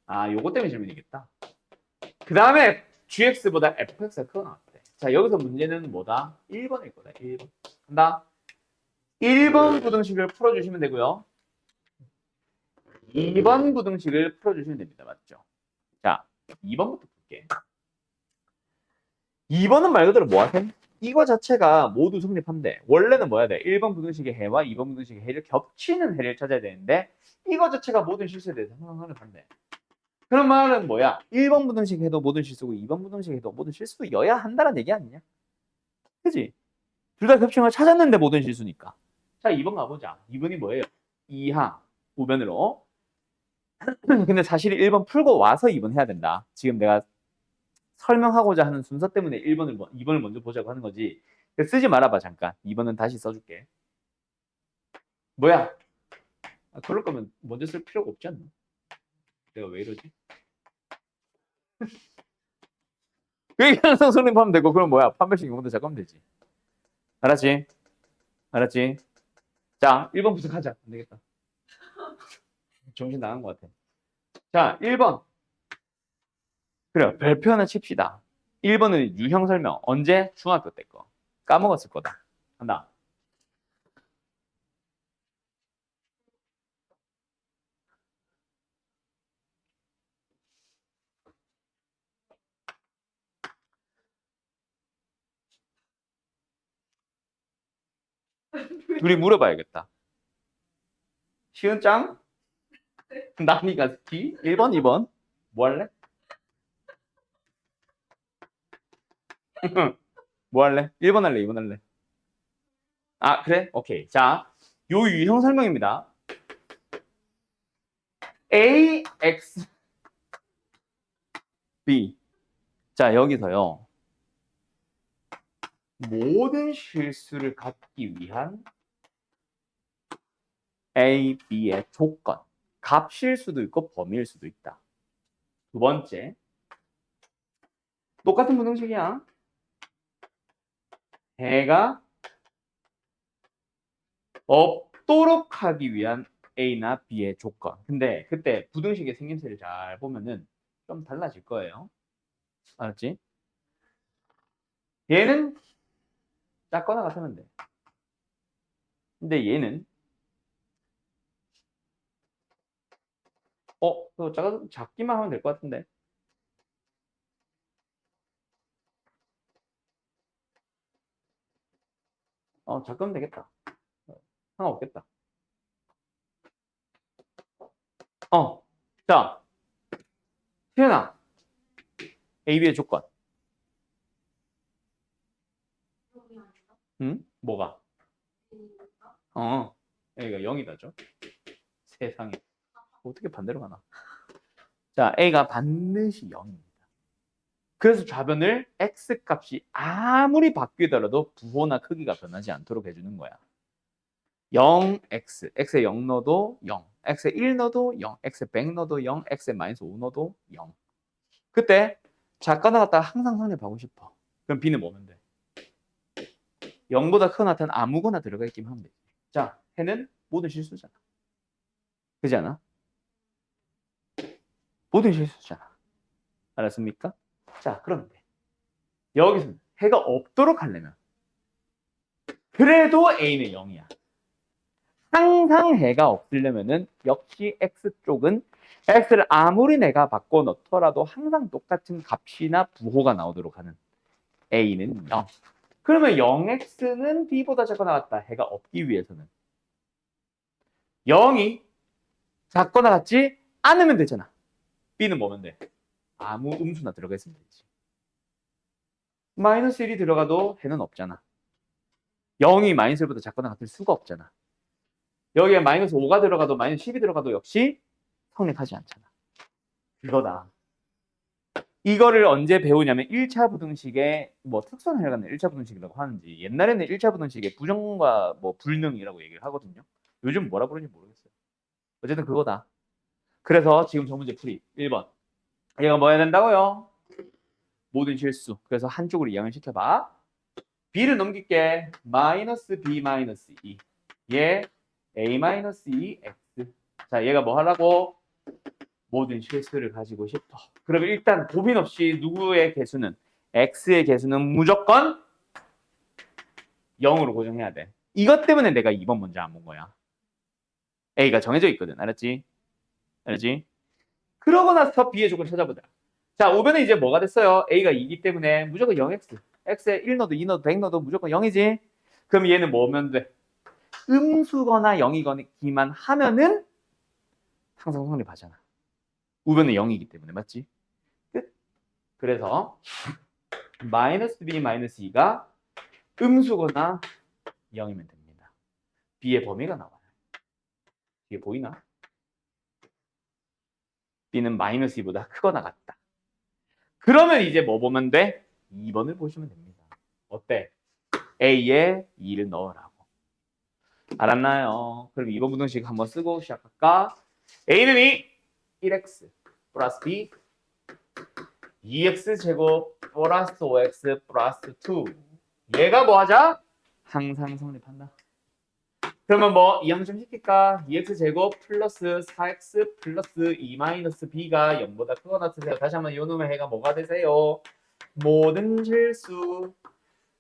아, 요거 때문에 질문이겠다. 그 다음에 gx보다 fx가 크거나 같대. 자, 여기서 문제는 뭐다? 1번일 거다. 1번. 간다. 1번 부등식을 풀어주시면 되고요. 2번 부등식을 풀어주시면 됩니다. 맞죠? 자, 2번부터 볼게. 2번은 말 그대로 뭐 하셈? 이거 자체가 모두 성립한대. 원래는 뭐야 돼? 1번 부등식의 해와 2번 부등식의 해를 겹치는 해를 찾아야 되는데 이거 자체가 모든 실수에 대해서 성립한대. 그런 말은 뭐야? 1번 부등식 해도 모든 실수고 2번 부등식 해도 모든 실수여야 한다는 얘기 아니냐? 그지? 둘 다 겹치는 걸 찾았는데 모든 실수니까. 자, 2번 가보자. 2번이 뭐예요? 이하 우변으로. 근데 사실 1번 풀고 와서 2번 해야 된다. 지금 내가 설명하고자 하는 순서 때문에 2번을 먼저 보자고 하는 거지. 쓰지 말아봐, 잠깐. 2번은 다시 써줄게. 뭐야? 그럴 거면 먼저 쓸 필요가 없지 않나? 내가 왜 이러지? 항상 성립하면 되고, 그럼 뭐야? 판별식 용도 작하면 되지. 알았지? 알았지? 자, 1번부터 가자. 안 되겠다. 정신 나간 것 같아. 자, 1번. 그래요. 별표 하나 칩시다. 1번은 유형 설명. 언제? 중학교 때 거. 까먹었을 거다. 간다. 둘이 물어봐야겠다. 시은 짱? 나니가 기? 1번, 2번. 뭐 할래? 뭐 할래? 1번 할래? 2번 할래? 아, 그래? 오케이. 자, 요 유형 설명입니다. A, X, B. 자, 여기서요. 모든 실수를 갖기 위한 A, B의 조건. 값일 수도 있고 범위일 수도 있다. 두 번째. 똑같은 부등식이야. 해가 없도록 하기 위한 A나 B의 조건. 근데 그때 부등식의 생김새를 잘 보면은 좀 달라질 거예요. 알았지? 얘는 작거나 같으면 돼. 근데 얘는 그거 작기만 하면 될 것 같은데. 작으면 되겠다. 상관없겠다. 자, 태연아, AB의 조건. 응? 뭐가? A가 0이다죠. 세상에. 어떻게 반대로 가나? 자, A가 반드시 0입니다. 그래서 좌변을 X 값이 아무리 바뀌더라도 부호나 크기가 변하지 않도록 해주는 거야. 0x, x에 0 넣어도 0, x에 1 넣어도 0, x에 100 넣어도 0, x에 마이너스 5 넣어도 0. 그때 작가 나갔다가 항상 성립하고 싶어. 그럼 b는 뭐면 돼? 0보다 크거나 같은 아무거나 들어가 있기만 하면 돼. 자, 해는 모든 실수잖아. 그렇지 않아? 모든 실수잖아. 알았습니까? 자, 그런데 여기서는 해가 없도록 하려면 그래도 a는 0이야. 항상 해가 없으려면은 역시 x쪽은 x를 아무리 내가 바꿔 넣더라도 항상 똑같은 값이나 부호가 나오도록 하는 a는 0. 그러면 0x는 b보다 작거나 같다. 해가 없기 위해서는 0이 작거나 같지 않으면 되잖아. b는 뭐면 돼? 아무 음수나 들어가 있으면 되지. 마이너스 1이 들어가도 해는 없잖아. 0이 마이너스 1보다 작거나 같을 수가 없잖아. 여기에 마이너스 5가 들어가도 마이너스 10이 들어가도 역시 성립하지 않잖아. 이거다. 이거를 언제 배우냐면 1차 부등식의 뭐 특수한 혈관을 1차 부등식이라고 하는지 옛날에는 1차 부등식의 부정과 뭐 불능이라고 얘기를 하거든요. 요즘 뭐라 부르는지 모르겠어요. 어쨌든 그거다. 그래서 지금 저 문제 풀이 1번. 얘가 뭐 해야 된다고요? 모든 실수. 그래서 한쪽으로 이항을 시켜봐. b를 넘길게. 마이너스 b 마이너스 2. 얘 a 마이너스 2 x. 자, 얘가 뭐 하라고? 모든 실수를 가지고 싶어. 그러면 일단 고민 없이 누구의 개수는 x의 개수는 무조건 0으로 고정해야 돼. 이것 때문에 내가 2번 먼저 안 본 거야. a가 정해져 있거든. 알았지? 알았지? 그러고 나서 b의 조건 찾아보자. 자, 5변은 이제 뭐가 됐어요? a가 2기 때문에 무조건 0x. x에 1 넣어도 2 넣어도 100 넣어도 무조건 0이지. 그럼 얘는 뭐면 돼? 음수거나 0이기만 하면은 항상 성립하잖아. 우변은 0이기 때문에 맞지? 끝. 그래서 마이너스 b 마이너스 2가 음수거나 0이면 됩니다. b의 범위가 나와요. 이게 보이나? b는 마이너스 2보다 크거나 같다. 그러면 이제 뭐 보면 돼? 2번을 보시면 됩니다. 어때? a에 2를 넣으라고. 알았나요? 그럼 2번 부등식 한번 쓰고 시작할까? a는 2, 1x 플러스 b 2x 제곱 플러스 5x 플러스 2. 얘가 뭐 하자? 항상 성립한다. 그러면 뭐 이항 좀 시킬까? 2x 제곱 플러스 4x 플러스 2 마이너스 b가 0보다 크거나 같으세요. 다시 한번 요 놈의 해가 뭐가 되세요? 모든 실수.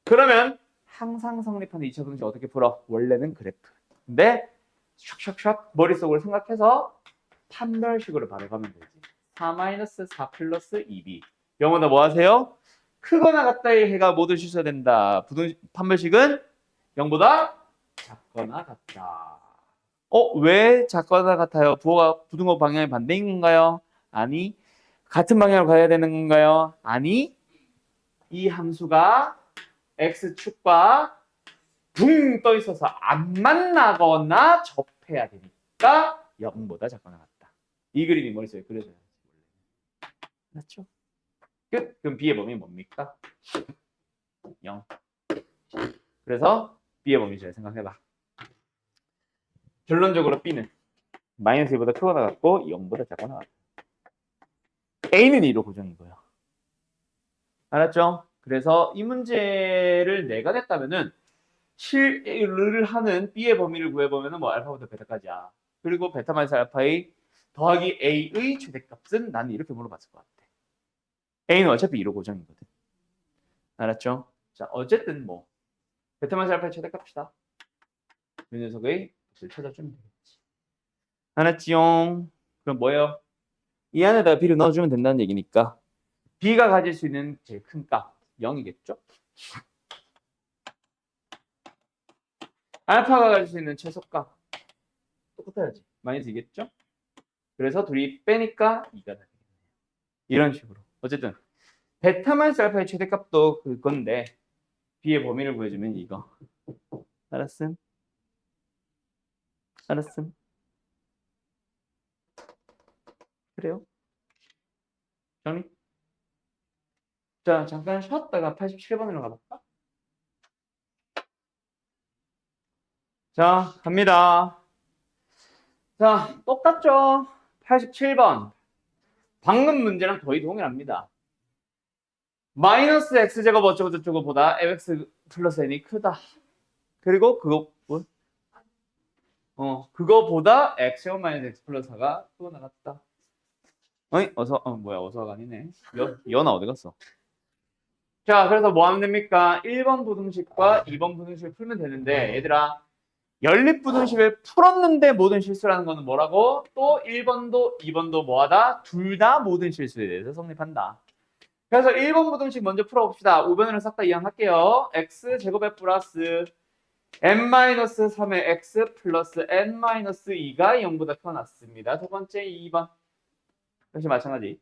그러면 항상 성립하는 2차 분식 어떻게 풀어? 원래는 그래프. 근데 샥샥샥 머릿속으로 생각해서 판별식으로 바로 가면 되지. 4 마이너스 4 플러스 2b. 영어다 뭐 하세요? 크거나 같다의 해가 모두 실수해야 된다. 판별식은 0보다 작거나 같다. 왜 작거나 같아요? 부호가 부등호 방향이 반대인 건가요? 아니. 같은 방향으로 가야 되는 건가요? 아니. 이 함수가 x축과 붕 떠 있어서 안 만나거나 접해야 되니까 0보다 작거나 같다. 이 그림이 머릿속에 그려져야 지 맞죠? 끝. 그럼 b의 범위 뭡니까? 0. 그래서 b의 범위 잘 생각해봐. 결론적으로 b는 마이너스 1보다 크거나 같고 0보다 작거나 같다. a는 2로 고정이고요. 알았죠? 그래서 이 문제를 내가 냈다면은 실을 하는 b의 범위를 구해보면은 뭐 알파부터 베타까지야. 그리고 베타 마이너스 알파의 더하기 a의 최대값은 나는 이렇게 물어봤을 것 같아. a는 어차피 2로 고정이거든. 알았죠? 자, 어쨌든 뭐 베타 마이너스 알파의 최대값이다. 이 녀석의 값을 찾아주면 되겠지. 알았지요? 그럼 뭐예요? 이 안에다가 b를 넣어주면 된다는 얘기니까 b가 가질 수 있는 제일 큰 값 0이겠죠? 알파가 가질 수 있는 최소값 똑같아야지. 마이너스 이겠죠? 그래서 둘이 빼니까 2가 되겠네요. 이런 식으로. 어쨌든 베타 마이너스 알파의 최대값도 그건데 b의 범위를 구해주면 이거. 알았음? 알았음? 그래요? 정리? 자, 잠깐 쉬었다가 87번으로 가볼까? 자, 갑니다. 자, 똑같죠? 87번. 방금 문제랑 거의 동일합니다. 마이너스 x제곱 어쩌고 저쩌고 보다 fx 플러스 n이 크다. 그리고 그거보다 x제곱 마이너스 x 플러스 4가 크고 나갔다. 어이? 어서가 아니네. 연아 어디 갔어? 자, 그래서 뭐 하면 됩니까? 1번 부등식과 2번 부등식을 풀면 되는데, 얘들아, 연립부등식을 풀었는데 모든 실수라는 거는 뭐라고? 또 1번도 2번도 뭐하다? 둘 다 모든 실수에 대해서 성립한다. 그래서 1번 부등식 먼저 풀어봅시다. 5번으로 싹 다 이항할게요. x제곱에 플러스 n-3의 x 플러스 n-2가 0보다 커났습니다. 두 번째 2번. 역시 마찬가지.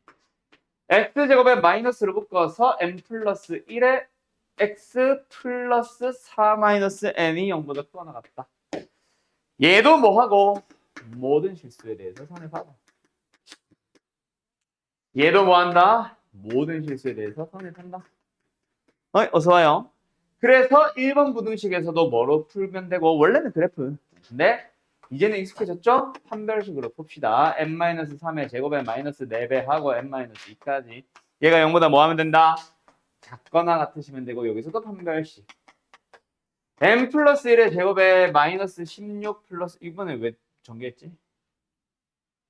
x제곱에 마이너스를 묶어서 n 플러스 1에 x 플러스 4 마이너스 n이 0보다 크거나갔다 얘도 뭐하고? 모든 실수에 대해서 성립하고. 얘도 뭐한다? 모든 실수에 대해서 성립한다. 어서 와요. 그래서 1번 부등식에서도 뭐로 풀면 되고 원래는 그래프. 근데 이제는 익숙해졌죠? 판별식으로 풉시다. n-3의 제곱에 마이너스 4배 하고 n-2까지. 얘가 0보다 뭐 하면 된다? 작거나 같으시면 되고 여기서도 판별식. n 플러스 1의 제곱에 마이너스 16 플러스 이번에 왜 전개했지?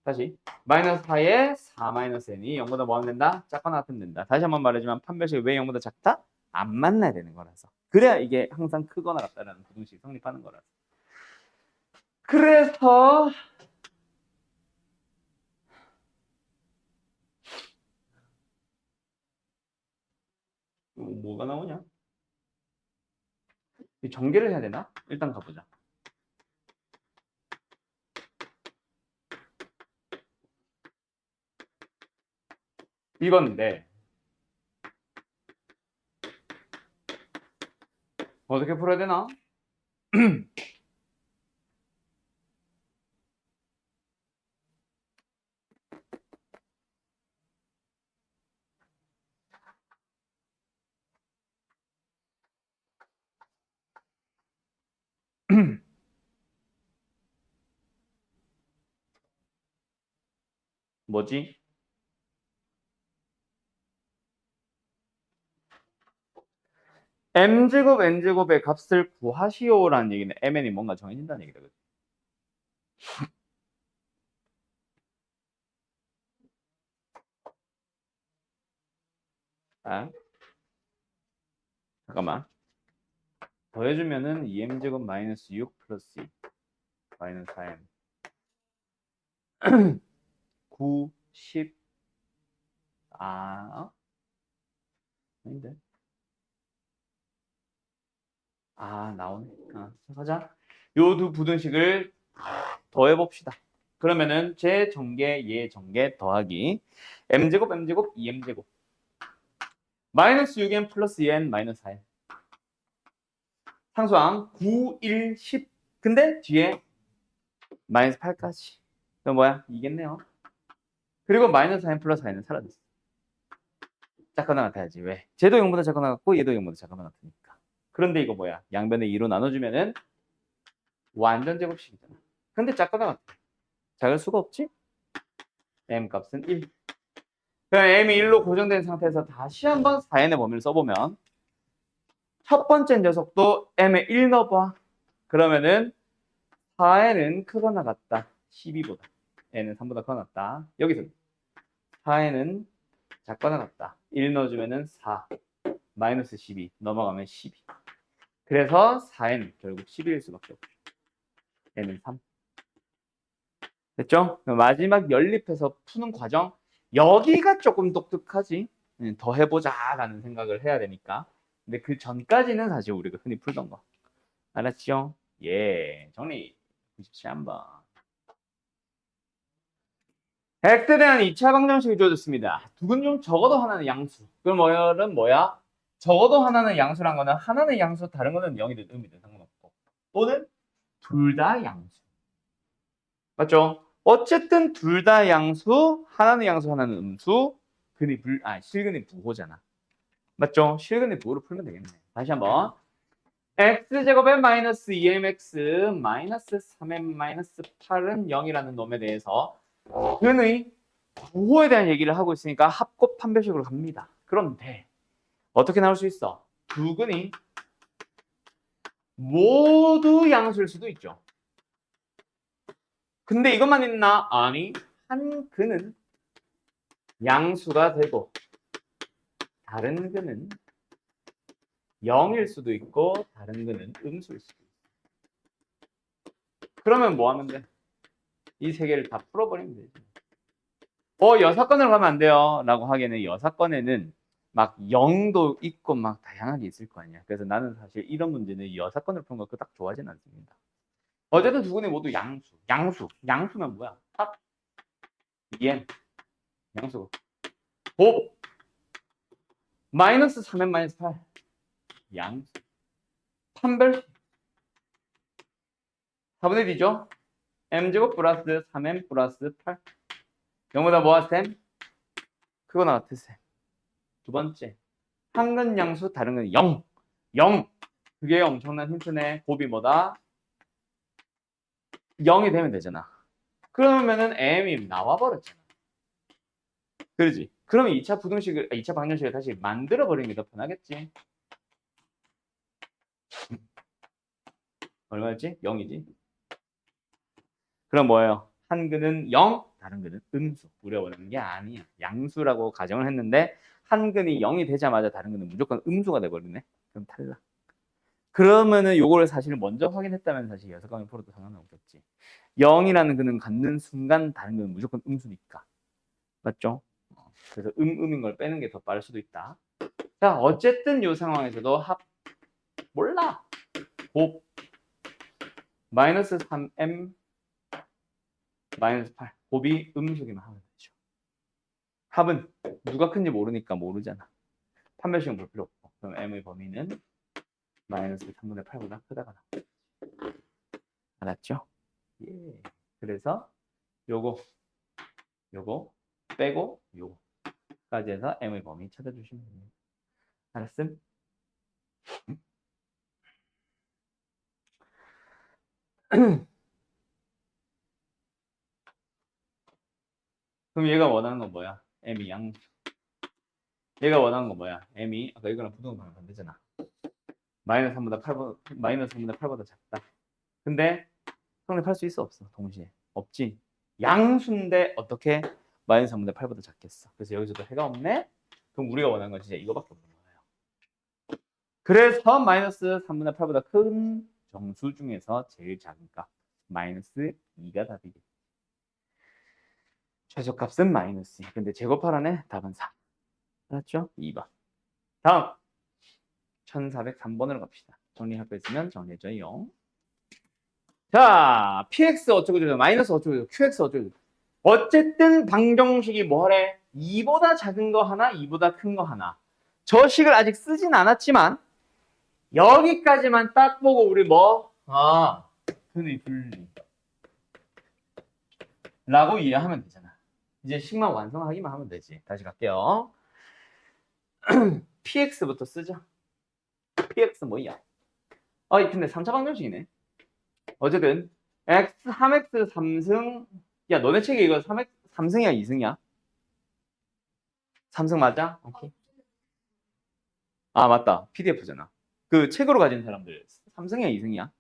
다시 마이너스 4에 4 마이너스 n이 0보다 뭐 하면 된다? 작거나 같으면 된다. 다시 한번 말해주면 판별식이 왜 0보다 작다? 안 만나야 되는 거라서. 그래야 이게 항상 크거나 같다라는 부등식이 성립하는 거라서. 그래서 뭐가 나오냐? 전개를 해야 되나? 일단 가보자. 이건데 어떻게 풀어야 되나? 뭐지? m제곱 n제곱의 값을 구하시오라는 얘기는 mn이 뭔가 정해진다는 얘기다. 그치? 아, 잠깐만. 더해주면은 2m제곱 마이너스 6 플러스 2 마이너스 4m 9, 10 아닌데 나오네. 가자. 요 두 부등식을 더해봅시다. 그러면은 제 전개, 얘 전개 더하기 m제곱, m제곱, 2m제곱 마이너스 6m 플러스 2n 마이너스 4n 상수항 9, 1, 10 근데 뒤에 마이너스 8까지 그럼 뭐야? 이겠네요. 그리고 마이너스 4n 플러스 4n은 사라졌어. 작거나 같아야지. 왜? 쟤도 0보다 작거나 같고 얘도 0보다 작거나 같으니까. 그런데 이거 뭐야? 양변에 2로 나눠주면은 완전 제곱식이잖아. 근데 작거나 같아. 작을 수가 없지? m 값은 1. 그럼 m이 1로 고정된 상태에서 다시 한번 4n의 범위를 써보면 첫 번째 녀석도 m에 1 넣어봐. 그러면은 4n은 크거나 같다. 12보다. n은 3보다 크거나 같다. 여기서 4n은 작거나 같다. 1 넣어주면은 4. 마이너스 12. 넘어가면 12. 그래서 4n 결국 11일 수밖에 없죠. n은 3. 됐죠? 마지막 연립해서 푸는 과정 여기가 조금 독특하지. 더 해보자라는 생각을 해야 되니까. 근데 그 전까지는 사실 우리가 흔히 풀던 거. 알았죠? 예, 정리. 97번. x에 대한 2차 방정식이 주어졌습니다. 두근 중 적어도 하나는 양수. 그럼 뭐야? 적어도 하나는 양수란 거는 하나는 양수, 다른 거는 0이든 음이든 상관없고. 또는 둘 다 양수. 맞죠? 어쨌든 둘 다 양수, 하나는 양수, 하나는 음수. 실근이 부호잖아. 맞죠? 실근의 부호를 풀면 되겠네. 다시 한번. x제곱에 마이너스 2mx 마이너스 3m 마이너스 8은 0이라는 놈에 대해서 근의 부호에 대한 얘기를 하고 있으니까 합곱 판별식으로 갑니다. 그런데 어떻게 나올 수 있어? 두 근이 모두 양수일 수도 있죠. 근데 이것만 있나? 아니, 한 근은 양수가 되고 다른 근은 0일 수도 있고 다른 근은 음수일 수도 있고. 그러면 뭐 하면 돼? 이 세 개를 다 풀어버리면 되지. 여사건으로 가면 안 돼요. 라고 하기에는 여사건에는 막 0도 있고 막 다양하게 있을 거 아니야. 그래서 나는 사실 이런 문제는 여사건으로 푸는 거 그닥 좋아하진 않습니다. 어쨌든 두 군데 모두 양수. 양수면 뭐야? 합, 2n. 양수. 곱. 마이너스 3n 마이너스 8. 양수. 판별. 4분의 D죠? m제곱 플러스 3n 플러스 8. 0보다 뭐가 셈? 크거나 같은 셈. 두 번째. 한 근 양수, 다른 근 0. 0. 그게 엄청난 힌트네. 곱이 뭐다? 0이 되면 되잖아. 그러면은 m이 나와버렸잖아. 그러지? 그러면 2차 방정식을 다시 만들어버리는 게 더 편하겠지? 얼마였지? 0이지? 그럼 뭐예요? 한 근은 0, 다른 근은 음수. 우리가 원하는 게 아니야. 양수라고 가정을 했는데 한 근이 0이 되자마자 다른 근은 무조건 음수가 돼버리네. 그럼 탈락. 그러면은 요거를 사실 먼저 확인했다면 사실 여섯 강을 풀어도 상관은 없겠지. 0이라는 근은 갖는 순간 다른 근은 무조건 음수니까. 맞죠? 그래서 음인 걸 빼는 게 더 빠를 수도 있다. 자, 어쨌든 이 상황에서도 몰라. 곱 마이너스 3m 마이너스 8. 곱이 음수기만 하면 되죠. 합은 누가 큰지 모르니까 모르잖아. 판별식은 볼 필요 없고. 그럼 m의 범위는 마이너스 3분의 8보다 크다가 나와. 알았죠? 예. 그래서 요거 빼고 요거까지 해서 m의 범위 찾아주시면 됩니다. 알았음? 그럼 얘가 원하는 건 뭐야? m이 양수. 얘가 원하는 건 뭐야? m이 아까 이거랑 부등호방은 반대잖아. 마이너스 3분의 8보다 작다. 근데 성립할 수 있어 없어? 동시에 없지. 양수인데 어떻게 마이너스 3분의 8보다 작겠어? 그래서 여기서도 해가 없네. 그럼 우리가 원하는 건 진짜 이거밖에 없는 거예요. 그래서 마이너스 3분의 8보다 큰 정수 중에서 제일 작은 값 마이너스 2가 답이겠지. 최소값은 마이너스 2. 근데 제곱하라네. 답은 4. 알았죠? 2번. 다음 1403번으로 갑시다. 정리할 거 있으면 정리해줘요. 자, px 어쩌고저쩌고 마이너스 어쩌고저쩌고 qx 어쩌고저쩌고. 어쨌든 방정식이 뭐래? 2보다 작은 거 하나, 2보다 큰 거 하나. 저 식을 아직 쓰진 않았지만 여기까지만 딱 보고 우리 근의 분리 라고 이해하면 되잖아. 이제 식만 완성하기만 하면 되지. 다시 갈게요. px부터 쓰자. px 뭐야? 근데 3차 방정식이네. 어쨌든 x 3x 3승. 야, 너네 책에 이거 3승이야 2승이야? 3승 맞아? 오케이. 아, 맞다. PDF잖아. 그 책으로 가진 사람들 3승이야 2승이야?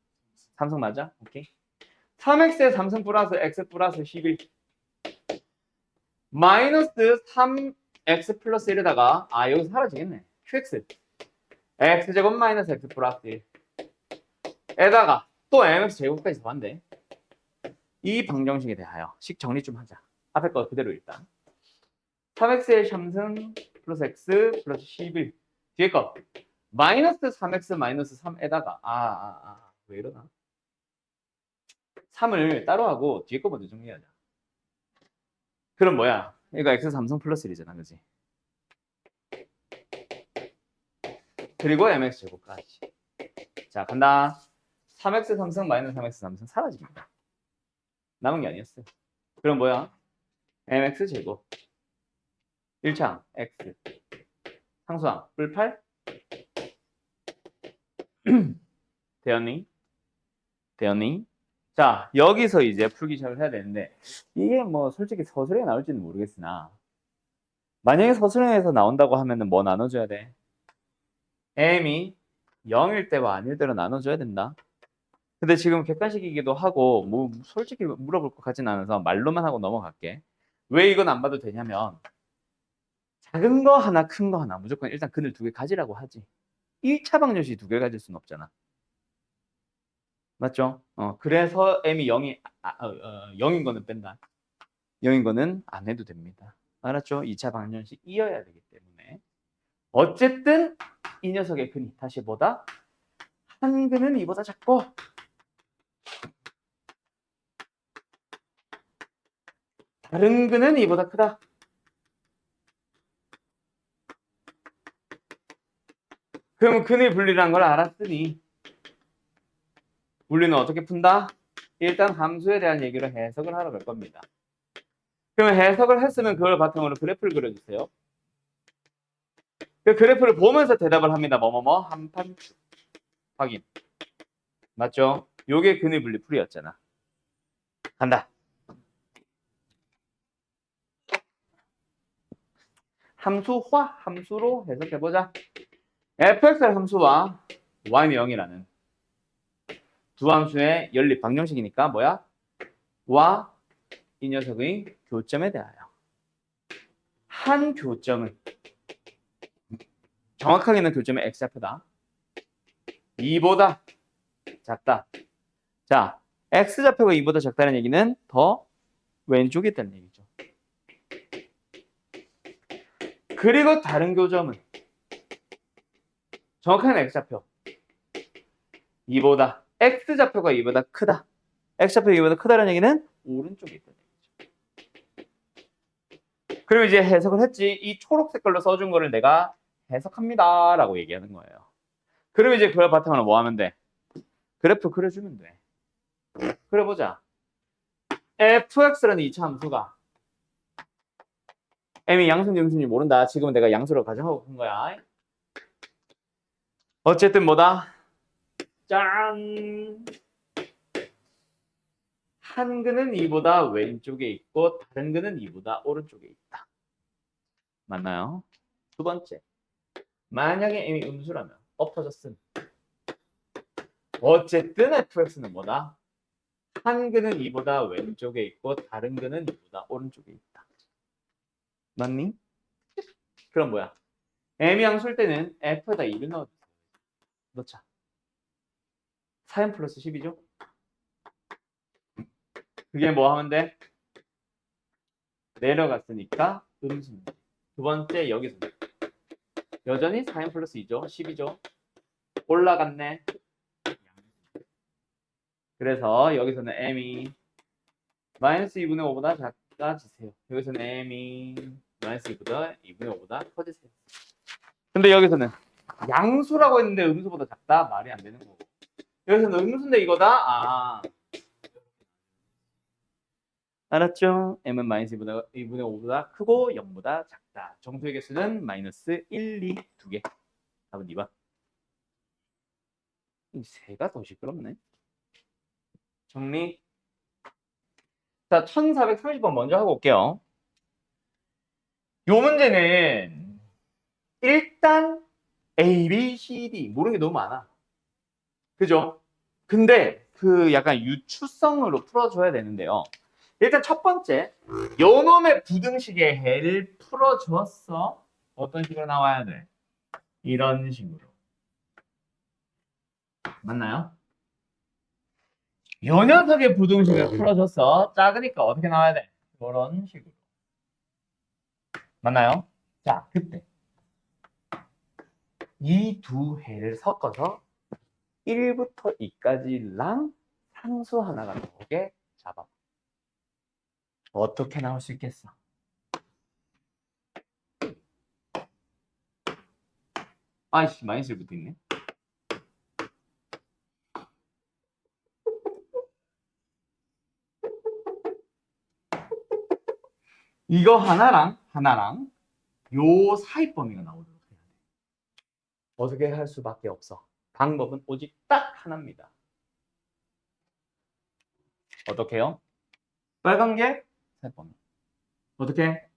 3승 맞아? 오케이. 3x에 3승 플러스 x 플러스 11 마이너스 3x 플러스 1에다가 여기서 사라지겠네. qx x제곱 마이너스 x 플러스 1 에다가 또 mx 제곱까지 더한대. 이 방정식에 대하여 식 정리 좀 하자. 앞에 거 그대로 일단. 3x의 3승 플러스 x 플러스 11. 뒤에 거. 마이너스 3x 마이너스 3에다가 왜 이러나? 3을 따로 하고 뒤에 거 먼저 정리하자. 그럼 뭐야? 이거 x 3승 플러스 1이잖아, 그지? 그리고 mx 제곱까지. 자, 간다. 3x 3승 마이너스 3x 3승 사라집니다. 남은 게 아니었어요. 그럼 뭐야? mx 제곱 1창 x 상수항 뿔8 되었니? 되었니? 자, 여기서 이제 풀기 시작을 해야 되는데 이게 뭐 솔직히 서술형에 나올지는 모르겠으나 만약에 서술형에서 나온다고 하면은 뭐 나눠줘야 돼? m이 0일 때와 아닐 때로 나눠줘야 된다. 근데 지금 객관식이기도 하고 뭐 솔직히 물어볼 것 같진 않아서 말로만 하고 넘어갈게. 왜 이건 안 봐도 되냐면 작은 거 하나 큰 거 하나 무조건 일단 근을 두 개 가지라고 하지. 1차 방정식 두 개 가질 수는 없잖아. 맞죠? 그래서 m이 0인 거는 뺀다. 0인 거는 안 해도 됩니다. 알았죠? 2차 방정식 이어야 되기 때문에. 어쨌든 이 녀석의 근이 다시 뭐다? 한 근은 이보다 작고 다른 근은 이보다 크다. 그럼 근의 분리라는 걸 알았으니 분리는 어떻게 푼다? 일단 함수에 대한 얘기를 해석을 하러 갈 겁니다. 그럼 해석을 했으면 그걸 바탕으로 그래프를 그려주세요. 그 그래프를 보면서 대답을 합니다. 뭐뭐뭐 한판축 확인. 맞죠? 요게 근의 분리 풀이였잖아. 간다. 함수화 함수로 해석해보자. fx의 함수와 y는 0이라는 두 함수의 연립 방정식이니까 뭐야? 와 이 녀석의 교점에 대하여 한 교점은 정확하게는 교점의 x좌표다. 2보다 작다. 자, x좌표가 2보다 작다는 얘기는 더 왼쪽에 있다는 얘기죠. 그리고 다른 교점은 정확하게는 x좌표 2보다 x좌표가 2보다 크다. x좌표가 2보다 크다는 얘기는 오른쪽에 있다는 얘기죠. 그럼 이제 해석을 했지. 이 초록 색깔로 써준 거를 내가 해석합니다 라고 얘기하는 거예요. 그럼 이제 그걸 바탕으로 뭐 하면 돼? 그래프 그려주면 돼. 그려보자. fx라는 2차 함수가 m이 양수인지 음수인지 모른다. 지금은 내가 양수로 가정하고 푼 거야. 어쨌든 뭐다? 짠! 한 근은 2보다 왼쪽에 있고 다른 근은 2보다 오른쪽에 있다. 맞나요? 두 번째. 만약에 m이 음수라면 엎어졌음. 어쨌든 fx는 뭐다? 한 근은 2보다 왼쪽에 있고 다른 근은 2보다 오른쪽에 있다. 맞니? 그럼 뭐야? m이 양수일 때는 f에다 2를 넣어주세요. 넣자. 4m 플러스 10이죠? 그게 뭐 하면 돼? 내려갔으니까 음수입니다. 두 번째 여기서는 여전히 4m 플러스 2죠? 10이죠? 올라갔네. 그래서 여기서는 m이 마이너스 2분의 5보다 작아지세요. 여기서는 m이 마이너스 2분의 5보다 커지세요. 근데 여기서는 양수라고 했는데 음수보다 작다? 말이 안 되는 거고. 여기서는 음수인데 이거다? 알았죠? m은 마이너스 2분의 5보다 크고 0보다 작다. 정수의 개수는 마이너스 1, 2, 두 개. 답은 2번. 이 새가 더 시끄럽네. 정리. 자, 1430번 먼저 하고 올게요. 요 문제는 일단 A, B, C, D 모르는 게 너무 많아. 그죠? 근데 그 약간 유추성으로 풀어줘야 되는데요. 일단 첫 번째, 요 놈의 부등식의 해를 풀어줬어. 어떤 식으로 나와야 돼? 이런 식으로. 맞나요? 요 녀석의 부등식을 풀어줬어. 작으니까 어떻게 나와야 돼? 이런 식으로. 맞나요? 자, 그때 이 두 해를 섞어서 1부터 2까지랑 상수 하나가 나오게 잡아. 어떻게 나올 수 있겠어? 아이씨, 마이너스 1부터 있네. 이거 하나랑 요 사이 범위가 나오도록 해야 돼. 어떻게 할 수밖에 없어. 방법은 오직 딱 하나입니다. 어떻게 해요? 빨간 게 사이 범위. 어떻게?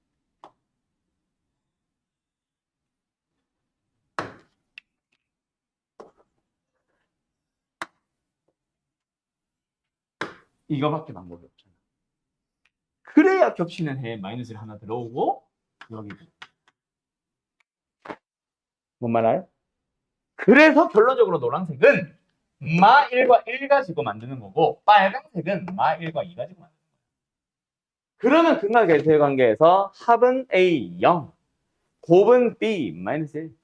이거밖에 방법이 없잖아. 그래야 겹치는 해에 마이너스를 하나 들어오고 여기도. 뭔 말알? 그래서 결론적으로 노란색은 마 1과 1 가지고 만드는 거고 빨간색은 마 1과 2 가지고 만드는 거야. 그러면 극락의 관계에서 합은 A 0, 곱은 B 마이너스 1.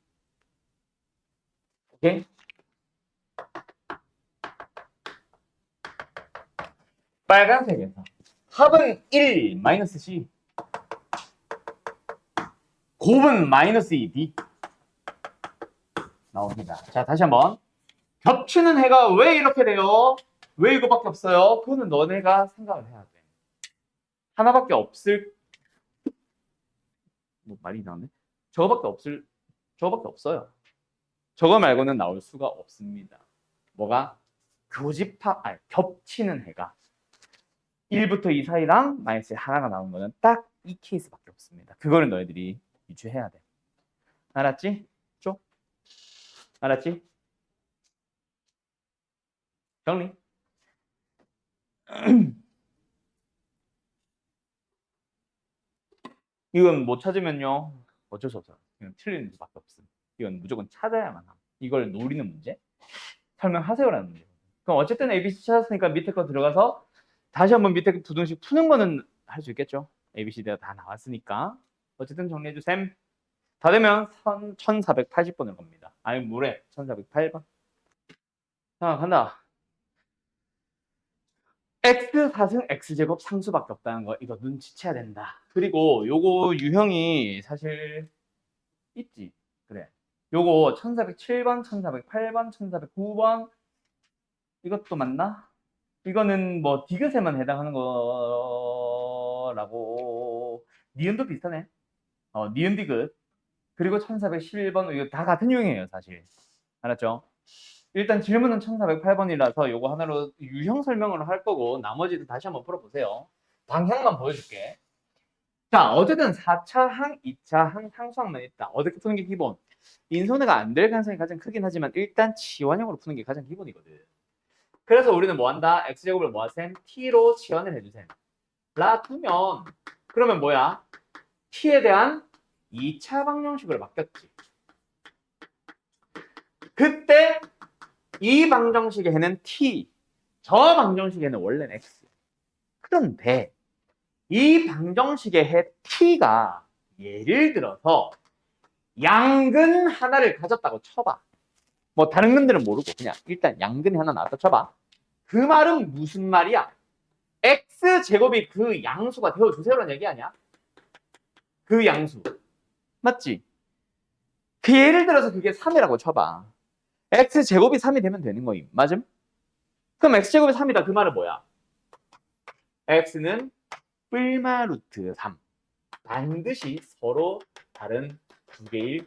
오케이? 빨간색에서 합은 1 마이너스 C, 곱은 마이너스 2 D 나옵니다. 자, 다시 한번. 겹치는 해가 왜 이렇게 돼요? 왜 이거밖에 없어요? 그거는 너네가 생각을 해야 돼. 하나밖에 없을, 뭐 말이 나오네? 저거밖에 없어요. 저거 말고는 나올 수가 없습니다. 뭐가? 겹치는 해가 1부터 2 사이랑 마이너스 하나가 나온 거는 딱 이 케이스밖에 없습니다. 그거를 너희들이 유추해야 돼. 알았지? 쪽? 알았지? 정리? 이건 못 찾으면요. 어쩔 수 없어요. 이건 틀리는 수밖에 없음. 이건 무조건 찾아야만 함. 이걸 노리는 문제? 설명하세요라는 문제. 그럼 어쨌든 ABC 찾았으니까 밑에 거 들어가서 다시 한번 밑에 부등식 푸는 거는 할 수 있겠죠. ABCD가 다 나왔으니까. 어쨌든 정리해주셈. 다 되면 1480번을 겁니다. 아니, 뭐래? 1408번. 자, 간다. x 4승 x제곱 상수밖에 없다는 거 이거 눈치채야 된다. 그리고 요거 유형이 사실 있지. 그래. 요거 1407번, 1408번, 1409번 이것도 맞나? 이거는 뭐 디귿에만 해당하는 거라고. 니은도 비슷하네. 니은 디귿. 그리고 1411번 이거 다 같은 유형이에요, 사실. 알았죠? 일단 질문은 1408번이라서 요거 하나로 유형 설명을 할 거고 나머지도 다시 한번 풀어보세요. 방향만 보여줄게. 자, 어쨌든 4차 항, 2차 항, 상수항만 있다. 어떻게 푸는 게 기본? 인수분해가 안 될 가능성이 가장 크긴 하지만 일단 치환형으로 푸는 게 가장 기본이거든. 그래서 우리는 뭐 한다? x제곱을 뭐 하셈? t로 치환을 해주셈. 라 두면 그러면 뭐야? t에 대한 2차 방정식으로 바뀌었지. 그때 이 방정식에는 t, 저 방정식에는 원래는 x. 그런데 이 방정식의 해 t가 예를 들어서 양근 하나를 가졌다고 쳐봐. 뭐 다른 근들은 모르고 그냥 일단 양근이 하나 나왔다 쳐봐. 그 말은 무슨 말이야? x제곱이 그 양수가 되어주세요라는 얘기 아니야? 그 양수. 맞지? 그 예를 들어서 그게 3이라고 쳐봐. x제곱이 3이 되면 되는 거임. 맞음? 그럼 x제곱이 3이다. 그 말은 뭐야? x는 뿔마 루트 3. 반드시 서로 다른 두 개의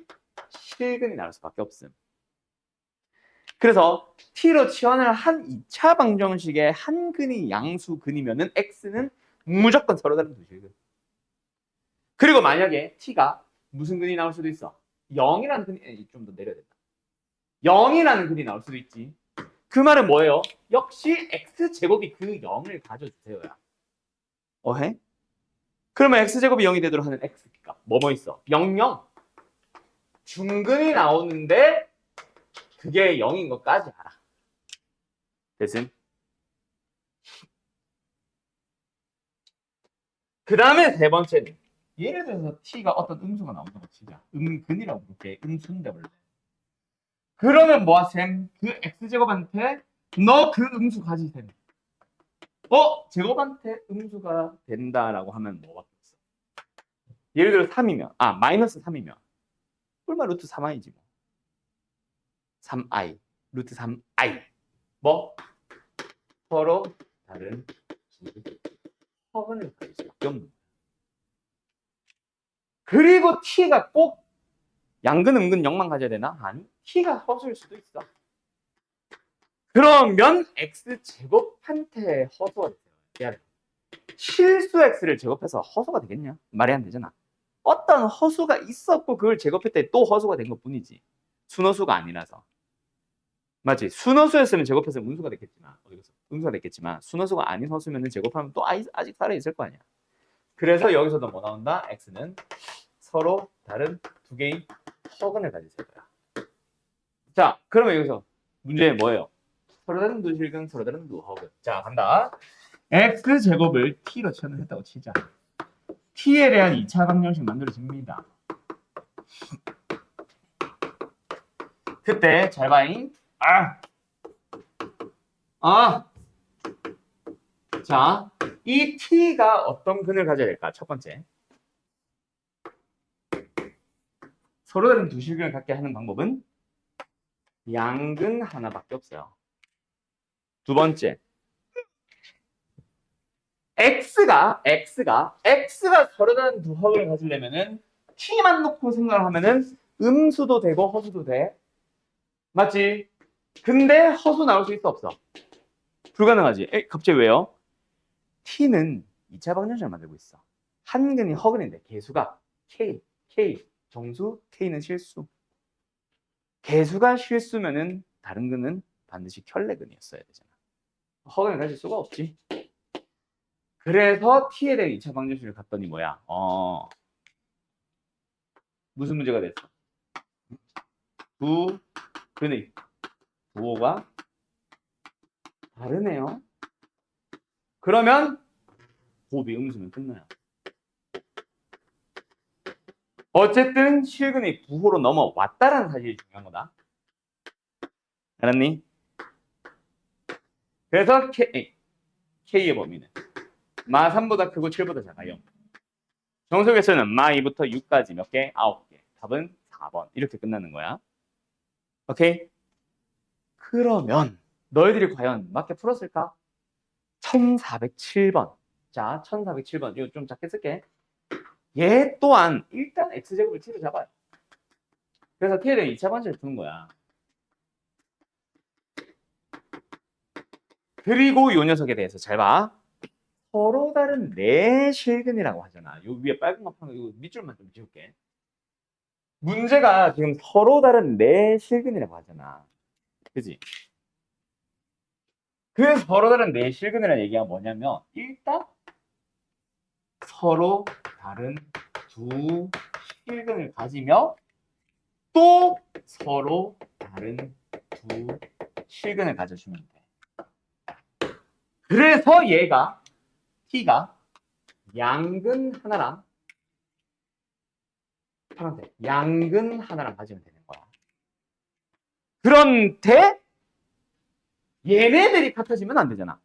실근이 나올 수밖에 없음. 그래서 t로 치환을 한 2차 방정식의 한 근이 양수근이면은 x는 무조건 서로 다른 두 실근. 그리고 만약에 t가 무슨 근이 나올 수도 있어. 0이라는 근이 좀 더 내려야 된다. 0이라는 근이 나올 수도 있지. 그 말은 뭐예요? 역시 x제곱이 그 0을 가져주세요야. 어해? 그러면 x제곱이 0이 되도록 하는 x값 뭐뭐 있어? 0, 0. 중근이 나오는데 그게 0인 것까지 알아. 됐음? 그 다음에 세 번째는 예를 들어서 t가 어떤 음수가 나온다고 치자. 음근이라고 부를게. 음수인데 원래. 그러면 뭐야 쌤? 그 x제곱한테 너 그 음수 가지 쌤. 제곱한테 음수가 된다라고 하면 뭐밖에 없어? 예를 들어 3이면 마이너스 3이면 뿔마 루트 3i지 뭐. 3i 루트 3i 뭐 서로 다른 허근을 가질 수밖에 없는 거야. 그리고 t가 꼭 양근 음근 0만 가져야 되나? 아니 t가 허수일 수도 있어. 그러면 x제곱한테 허수가 돼요. 실수 x를 제곱해서 허수가 되겠냐? 말이 안 되잖아. 어떤 허수가 있었고 그걸 제곱했더니 또 허수가 된 것뿐이지. 순허수가 아니라서. 맞지? 순허수였으면 제곱해서 음수가 됐겠지만 음수가 됐겠지만 순허수가 아닌 허수면 제곱하면 또 아직 살아있을 거 아니야. 그래서 여기서도 뭐 나온다? x는 서로 다른 두 개의 허근을 가질 거야. 자, 그러면 여기서 문제 뭐예요? 서로 다른 두 실근, 서로 다른 두 허근. 자, 간다. x제곱을 t로 치환했다고 치자. t에 대한 2차 방정식 만들어집니다. 그때 잘 봐잉. 자, 이 t가 어떤 근을 가져야 될까? 첫 번째. 서로 다른 두 실근을 갖게 하는 방법은 양근 하나밖에 없어요. 두 번째. x가 서로 다른 두 허근을 가지려면은 t만 놓고 생각을 하면은 음수도 되고 허수도 돼. 맞지? 근데 허수 나올 수 있어 없어? 불가능하지. 갑자기 왜요? t는 2차 방정식을 만들고 있어. 한 근이 허근인데 개수가 k, 정수, k는 실수. 개수가 실수면은 다른 근은 반드시 켤레근이었어야 되잖아. 허근을 가질 수가 없지. 그래서 t에 대한 2차 방정식을 갔더니 뭐야? 무슨 문제가 됐어? 두 근의 부호가 다르네요. 그러면 곱이 음수면 끝나요. 어쨌든 실근이 부호로 넘어왔다라는 사실이 중요한 거다. 알았니? 그래서 K의 범위는 마 3보다 크고 7보다 작아 0. 정수개수는 마 2부터 6까지 몇 개? 9개. 답은 4번. 이렇게 끝나는 거야. 오케이? 그러면 너희들이 과연 맞게 풀었을까? 1407번. 자, 1407번. 이거 좀 작게 쓸게. 얘 또한 일단 x제곱을 t로 잡아요. 그래서 t에 대한 2차 방정식을 푸는 거야. 그리고 이 녀석에 대해서 잘 봐. 서로 다른 네 실근이라고 하잖아. 요 위에 빨간 거 파는 거 이거 밑줄만 좀 지울게. 문제가 지금 서로 다른 네 실근이라고 하잖아. 그지? 그 서로 다른 네 실근이라는 얘기가 뭐냐면 일단 서로 다른 두 실근을 가지며 또 서로 다른 두 실근을 가져주면 돼. 그래서 얘가 t가 양근 하나랑 파란색 양근 하나랑 가지면 되는 거야. 그런데 얘네들이 같아지면 안 되잖아.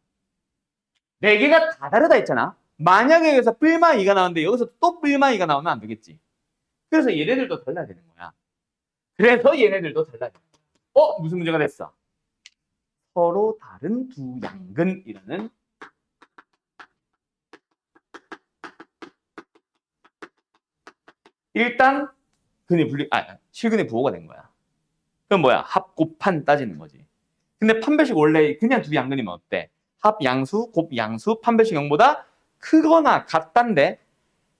네 개가 다 다르다 했잖아. 만약에 여기서 뿔마 2가 나오는데 여기서 또 뿔마 2가 나오면 안 되겠지. 그래서 얘네들도 달라야 되는 거야. 그래서 얘네들도 달라야 되는 거야. 무슨 문제가 됐어? 서로 다른 두 양근이라는 일단 실근의 부호가 된 거야. 그럼 뭐야? 합, 곱한 따지는 거지. 근데 판별식 원래 그냥 두 양근이면 어때? 합, 양수, 곱, 양수, 판별식 0보다 크거나 같단데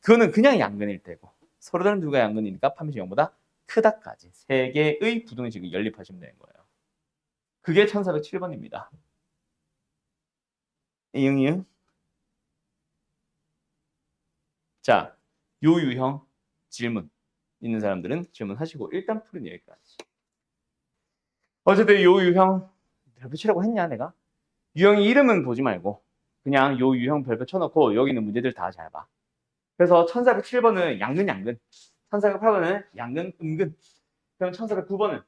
그거는 그냥 양근일 테고 서로 다른 두가 양근이니까 판별식 0보다 크다까지 세 개의 부등식을 연립하시면 되는 거예요. 그게 1407번입니다. 이응. 자, 요 유형 질문 있는 사람들은 질문하시고 일단 풀은 여기까지. 어쨌든 요 유형 별표 치라고 했냐 내가? 유형 이름은 보지 말고 그냥 요 유형 별표 쳐놓고 여기 있는 문제들 다 잘 봐. 그래서 1407번은 양근, 양근. 1408번은 양근, 음근. 그럼 1409번은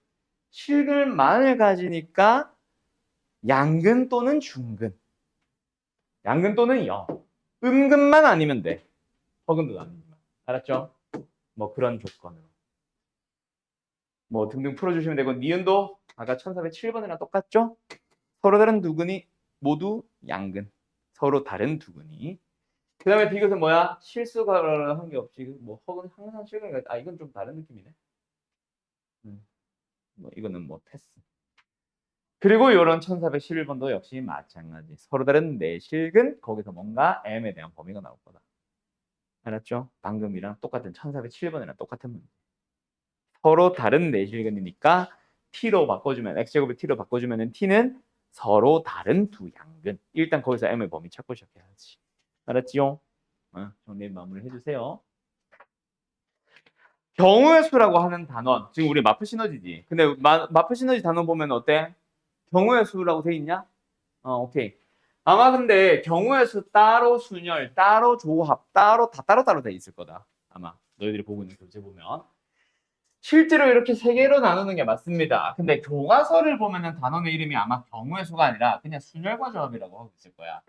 실근만을 가지니까 양근 또는 중근. 양근 또는 여. 음근만 아니면 돼. 허근도 아니지만. 알았죠? 뭐 그런 조건으로. 뭐 등등 풀어주시면 되고, 니은도 아까 1407번이랑 똑같죠? 서로 다른 두 근이 모두 양근. 서로 다른 두 근이. 그 다음에 디귿은 뭐야? 실수가 한 게 없지. 뭐 허근 항상 실근이가. 아, 이건 좀 다른 느낌이네. 뭐 이거는 뭐 패스. 그리고 이런 1411번도 역시 마찬가지. 서로 다른 내실근, 거기서 뭔가 M에 대한 범위가 나올 거다. 알았죠? 방금이랑 똑같은 1407번이랑 똑같은 문제. 서로 다른 내실근이니까 T로 바꿔주면, X제곱을 T로 바꿔주면 T는 서로 다른 두 양근. 일단 거기서 M의 범위 찾고 시작해야지. 알았지요? 정리 마무리 해주세요. 경우의 수라고 하는 단원. 지금 우리 마프 시너지지. 근데 마프 시너지 단원 보면 어때? 경우의 수라고 돼 있냐? 오케이. 아마 근데 경우의 수 따로 순열, 따로 조합, 따로 다 따로따로 돼 있을 거다. 아마 너희들이 보고 있는 교재 보면. 실제로 이렇게 세 개로 나누는 게 맞습니다. 근데 교과서를 보면은 단원의 이름이 아마 경우의 수가 아니라 그냥 순열과 조합이라고 하고 있을 거야.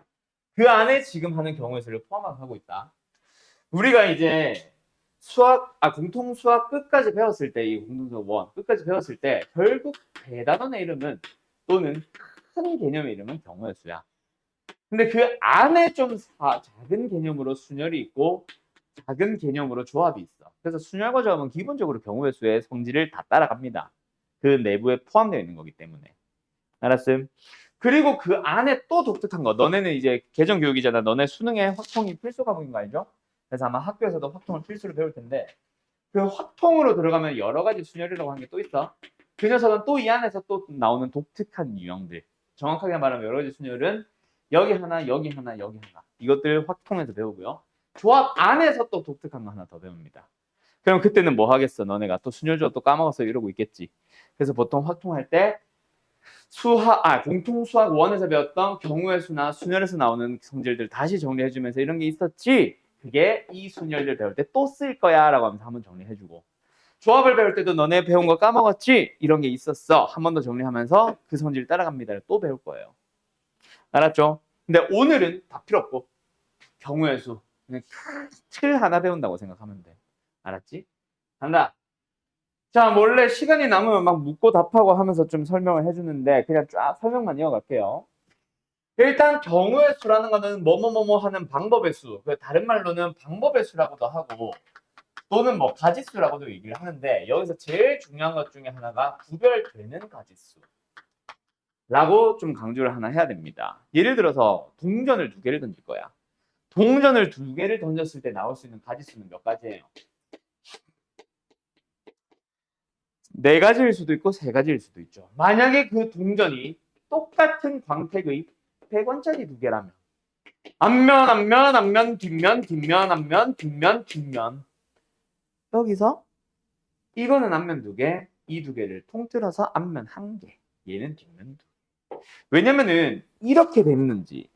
그 안에 지금 하는 경우의 수를 포함하고 있다. 우리가 이제 공통 수학 끝까지 배웠을 때, 이 공통수학 1 끝까지 배웠을 때 결국 대단원의 이름은 또는 큰 개념의 이름은 경우의 수야. 근데 그 안에 좀 작은 개념으로 순열이 있고 작은 개념으로 조합이 있어. 그래서 순열과 조합은 기본적으로 경우의 수의 성질을 다 따라갑니다. 그 내부에 포함되어 있는 거기 때문에. 알았음? 그리고 그 안에 또 독특한 거. 너네는 이제 개정교육이잖아. 너네 수능에 확통이 필수 과목인 거 알죠? 그래서 아마 학교에서도 확통을 필수로 배울 텐데 그 확통으로 들어가면 여러 가지 순열이라고 하는 게 또 있어. 그 녀석은 또 이 안에서 또 나오는 독특한 유형들. 정확하게 말하면 여러 가지 순열은 여기 하나, 여기 하나, 여기 하나. 이것들 확통에서 배우고요. 조합 안에서 또 독특한 거 하나 더 배웁니다. 그럼 그때는 뭐 하겠어? 너네가 또 순열 조합 또 까먹었어 이러고 있겠지. 그래서 보통 확통할 때 공통 수학 1에서 배웠던 경우의 수나 순열에서 나오는 성질들 다시 정리해주면서 이런 게 있었지. 그게 이 순열들 배울 때 또 쓸 거야 라고 하면서 한번 정리해주고, 조합을 배울 때도 너네 배운 거 까먹었지? 이런 게 있었어. 한 번 더 정리하면서 그 성질 따라갑니다를 또 배울 거예요. 알았죠? 근데 오늘은 다 필요 없고 경우의 수 그냥 틀 하나 배운다고 생각하면 돼. 알았지? 간다. 자, 원래 시간이 남으면 막 묻고 답하고 하면서 좀 설명을 해주는데 그냥 쫙 설명만 이어갈게요. 일단 경우의 수라는 거는 뭐뭐뭐뭐 하는 방법의 수, 다른 말로는 방법의 수라고도 하고 또는 뭐 가지수라고도 얘기를 하는데, 여기서 제일 중요한 것 중에 하나가 구별되는 가지수라고 좀 강조를 하나 해야 됩니다. 예를 들어서 동전을 2개를 던질 거야. 동전을 2개를 던졌을 때 나올 수 있는 가지수는 몇 가지예요? 4가지일 수도 있고 3가지일 수도 있죠. 만약에 그 동전이 똑같은 광택의 100원짜리 2개라면 앞면, 앞면, 앞면, 뒷면, 뒷면, 앞면, 뒷면, 뒷면. 여기서 이거는 앞면 2개, 이 2개를 통틀어서 앞면 1개, 얘는 뒷면 2개. 왜냐면은 이렇게 됐는지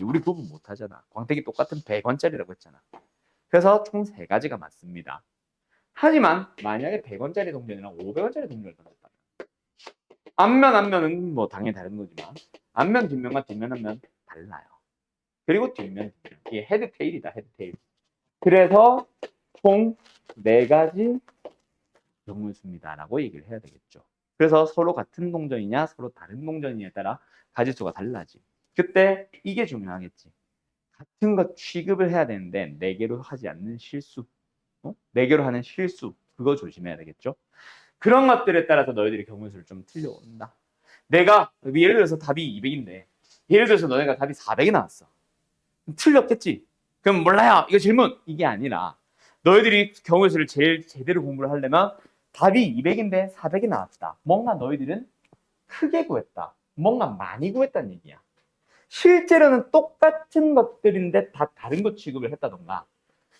우리 구분 못 하잖아. 광택이 똑같은 100원짜리라고 했잖아. 그래서 총 3가지가 맞습니다. 하지만 만약에 100원짜리 동전이랑 500원짜리 동전을 던졌다면 앞면은 뭐 당연히 다른 거지만 앞면 뒷면과 뒷면 앞면 달라요. 그리고 뒷면 이게 헤드 테일이다. 헤드 테일. 그래서 총 4가지 경우의 수입니다라고 얘기를 해야 되겠죠. 그래서 서로 같은 동전이냐 서로 다른 동전이냐에 따라 가지수가 달라지. 그때 이게 중요하겠지. 같은 것 취급을 해야 되는데 4개로 하지 않는 실수, 4개로 하는 실수, 그거 조심해야 되겠죠. 그런 것들에 따라서 너희들이 경우의 수를 좀 틀려온다. 내가 예를 들어서 답이 200인데 예를 들어서 너네가 답이 400이 나왔어. 틀렸겠지. 그럼 몰라요. 이거 질문. 이게 아니라 너희들이 경우의 수를 제일 제대로 공부를 하려면 답이 200인데 400이 나왔다. 뭔가 너희들은 크게 구했다. 뭔가 많이 구했다는 얘기야. 실제로는 똑같은 것들인데 다 다른 것 취급을 했다던가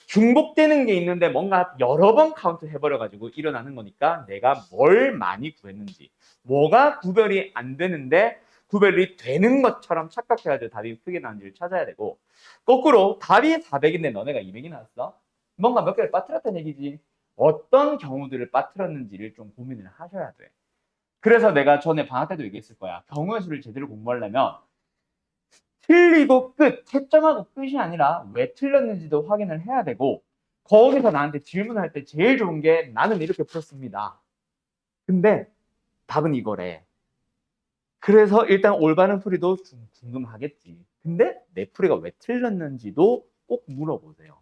중복되는 게 있는데 뭔가 여러 번 카운트 해버려가지고 일어나는 거니까 내가 뭘 많이 구했는지, 뭐가 구별이 안 되는데 구별이 되는 것처럼 착각해가지고 답이 크게 나는지를 찾아야 되고, 거꾸로 답이 400인데 너네가 200이 나왔어? 뭔가 몇 개를 빠뜨렸다는 얘기지. 어떤 경우들을 빠뜨렸는지를 좀 고민을 하셔야 돼. 그래서 내가 전에 방학 때도 얘기했을 거야. 경우의 수를 제대로 공부하려면 틀리고 끝, 채점하고 끝이 아니라 왜 틀렸는지도 확인을 해야 되고, 거기서 나한테 질문할 때 제일 좋은 게 나는 이렇게 풀었습니다. 근데 답은 이거래. 그래서 일단 올바른 풀이도 좀 궁금하겠지. 근데 내 풀이가 왜 틀렸는지도 꼭 물어보세요.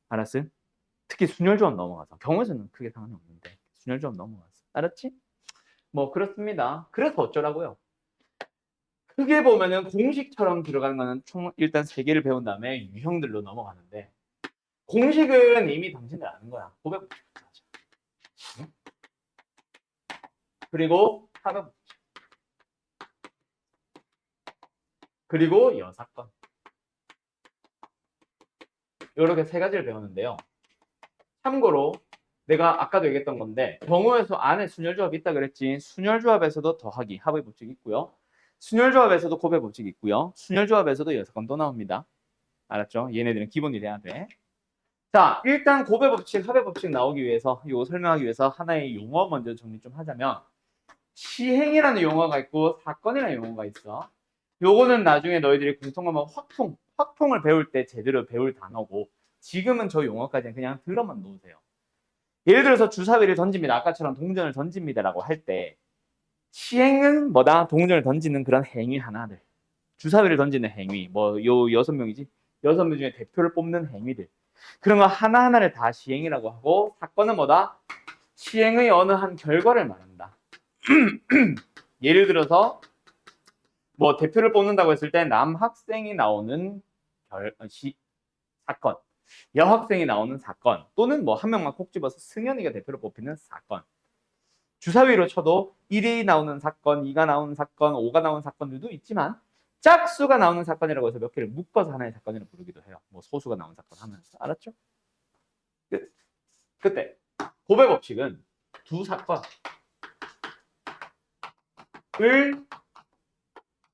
알았어? 특히 순열조합 넘어가서. 경우에서는 크게 상관이 없는데 순열조합 넘어가서. 알았지? 뭐 그렇습니다. 그래서 어쩌라고요? 크게 보면은 공식처럼 들어가는 거는 총 일단 3개를 배운 다음에 유형들로 넘어가는데, 공식은 이미 당신들 아는 거야. 500. 그리고 400. 그리고 여사건. 이렇게 3가지를 배웠는데요. 참고로 내가 아까도 얘기했던 건데, 경우에서 안에 순열조합이 있다 그랬지. 순열조합에서도 더하기, 합의 법칙이 있고요. 순열조합에서도 곱의 법칙이 있고요. 순열조합에서도 여사건 또 나옵니다. 알았죠? 얘네들은 기본이 돼야 돼. 자, 일단 곱의 법칙, 합의 법칙 나오기 위해서, 이거 설명하기 위해서 하나의 용어 먼저 정리 좀 하자면, 시행이라는 용어가 있고 사건이라는 용어가 있어. 요거는 나중에 너희들이 공통하면 확통을 배울 때 제대로 배울 단어고, 지금은 저 용어까지는 그냥 들어만 놓으세요. 예를 들어서 주사위를 던집니다. 아까처럼 동전을 던집니다라고 할 때, 시행은 뭐다? 동전을 던지는 그런 행위 하나들. 주사위를 던지는 행위. 뭐 요 6명이지. 6명 중에 대표를 뽑는 행위들. 그런 거 하나하나를 다 시행이라고 하고, 사건은 뭐다? 시행의 어느 한 결과를 말한다. 예를 들어서 뭐 대표를 뽑는다고 했을 때 남학생이 나오는 사건, 여학생이 나오는 사건, 또는 뭐 한 명만 콕 집어서 승현이가 대표로 뽑히는 사건. 주사위로 쳐도 1이 나오는 사건, 2가 나오는 사건, 5가 나오는 사건들도 있지만, 짝수가 나오는 사건이라고 해서 몇 개를 묶어서 하나의 사건이라고 부르기도 해요. 뭐 소수가 나오는 사건 하면서. 알았죠? 그때 곱의 법칙은 두 사건을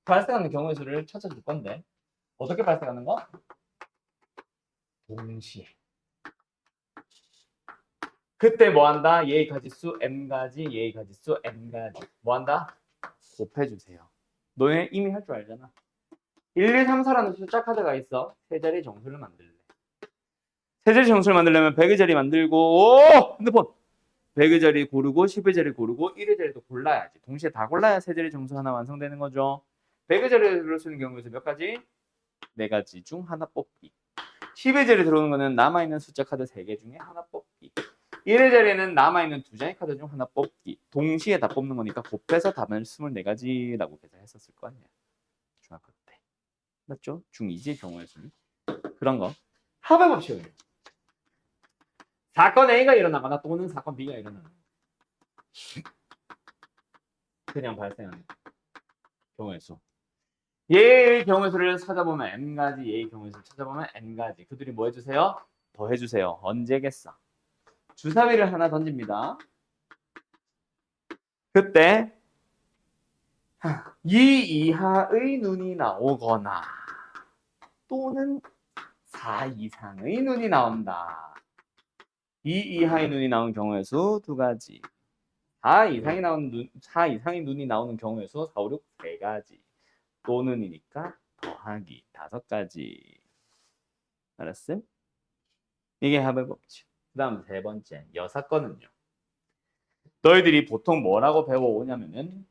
발생하는 경우의 수를 찾아줄 건데, 어떻게 발생하는 거? 동시에. 그때 뭐 한다? 얘의 가지수 m가지, 얘의 가지수 n가지. 뭐 한다? 곱해주세요. 너네 이미 할 줄 알잖아. 1, 2, 3, 4라는 숫자 카드가 있어. 세 자리 정수를 만들래. 세 자리 정수를 만들려면 100의 자리 만들고, 오! 핸드폰! 100의 자리 고르고, 10의 자리 고르고, 1의 자리도 골라야지. 동시에 다 골라야 세 자리 정수 하나 완성되는 거죠. 100의 자리를 쓰는 경우에서 몇 가지? 4가지 중 하나 뽑기. 10의 자리에 들어오는 거는 남아있는 숫자 카드 3개 중에 하나 뽑기. 1의 자리에는 남아있는 2장의 카드 중 하나 뽑기. 동시에 다 뽑는 거니까 곱해서 답은 24가지라고 계산했었을 거 아니야. 중학교 때. 맞죠? 중2지 경우에서는. 그런 거. 합의 법칙은 사건 A가 일어나거나 또는 사건 B가 일어나는 그냥 발생하는 경우의 수. 얘의 경우의 수를 찾아보면 n가지, 얘의 경우의 수를 찾아보면 n가지. 그들이 뭐 해주세요? 더 해주세요. 언제겠어? 주사위를 하나 던집니다. 그때 2 이하의 눈이 나오거나 또는 4 이상의 눈이 나온다. 2 이하의 눈이 나오는 경우의 수 2가지. 4 이상의 눈이 나오는 경우의 수 4, 5, 6 3가지. 또는이니까 더하기 5가지. 알았어? 이게 합의 법칙. 그 다음 세 번째, 여사건은요. 너희들이 보통 뭐라고 배워오냐면은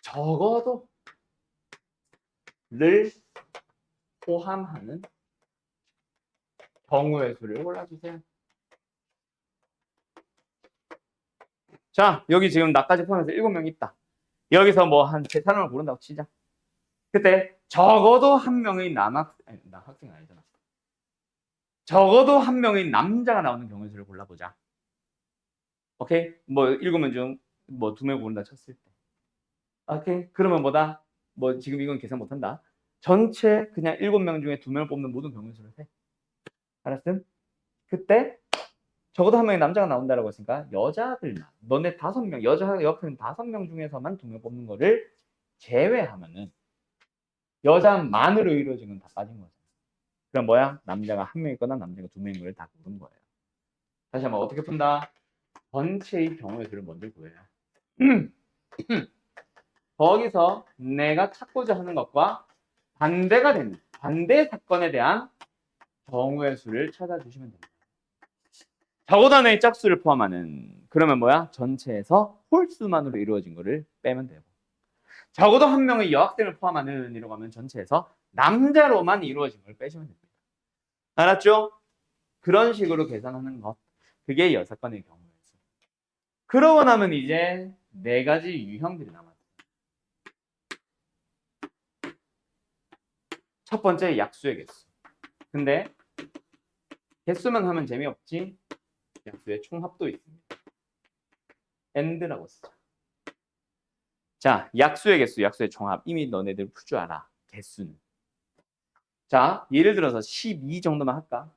적어도 를 포함하는 경우의 수를 골라주세요. 자, 여기 지금 나까지 포함해서 7명 있다. 여기서 뭐 한 3사람을 고른다고 치자. 그때 적어도 한 명의 남학생 아니잖아. 적어도 한 명의 남자가 나오는 경우의 수를 골라보자. 오케이? 뭐 7명 중 뭐 2명 고른다 쳤을 때. 오케이? 그러면 뭐다? 뭐 지금 이건 계산 못한다. 전체 그냥 7명 중에 2명을 뽑는 모든 경우의 수를 해. 알았음? 그때 적어도 한 명의 남자가 나온다라고 했으니까 여자들만, 너네 5명, 여학생 5명 중에서만 2명 뽑는 거를 제외하면은 여자만으로 이루어진 건 다 빠진 거죠. 그럼 뭐야? 남자가 한 명 있거나 남자가 두 명인 걸 다 고른 거예요. 다시 한번 어떻게 푼다? 전체의 경우의 수를 먼저 구해요. 거기서 내가 찾고자 하는 것과 반대가 되는 반대 사건에 대한 경우의 수를 찾아주시면 됩니다. 적어단의 짝수를 포함하는 그러면 뭐야? 전체에서 홀수만으로 이루어진 거를 빼면 되고 적어도 한 명의 여학생을 포함하는 이라고 하면 전체에서 남자로만 이루어진 걸 빼시면 됩니다. 알았죠? 그런 식으로 계산하는 것. 그게 6건의 경우의 수. 그러고 나면 이제 4가지 유형들이 남았어요. 첫 번째 약수의 개수. 근데 개수만 하면 재미없지 약수의 총합도 있습니다. AND라고 쓰죠. 자, 약수의 개수, 약수의 총합. 이미 너네들 풀 줄 알아. 개수는. 자, 예를 들어서 12 정도만 할까?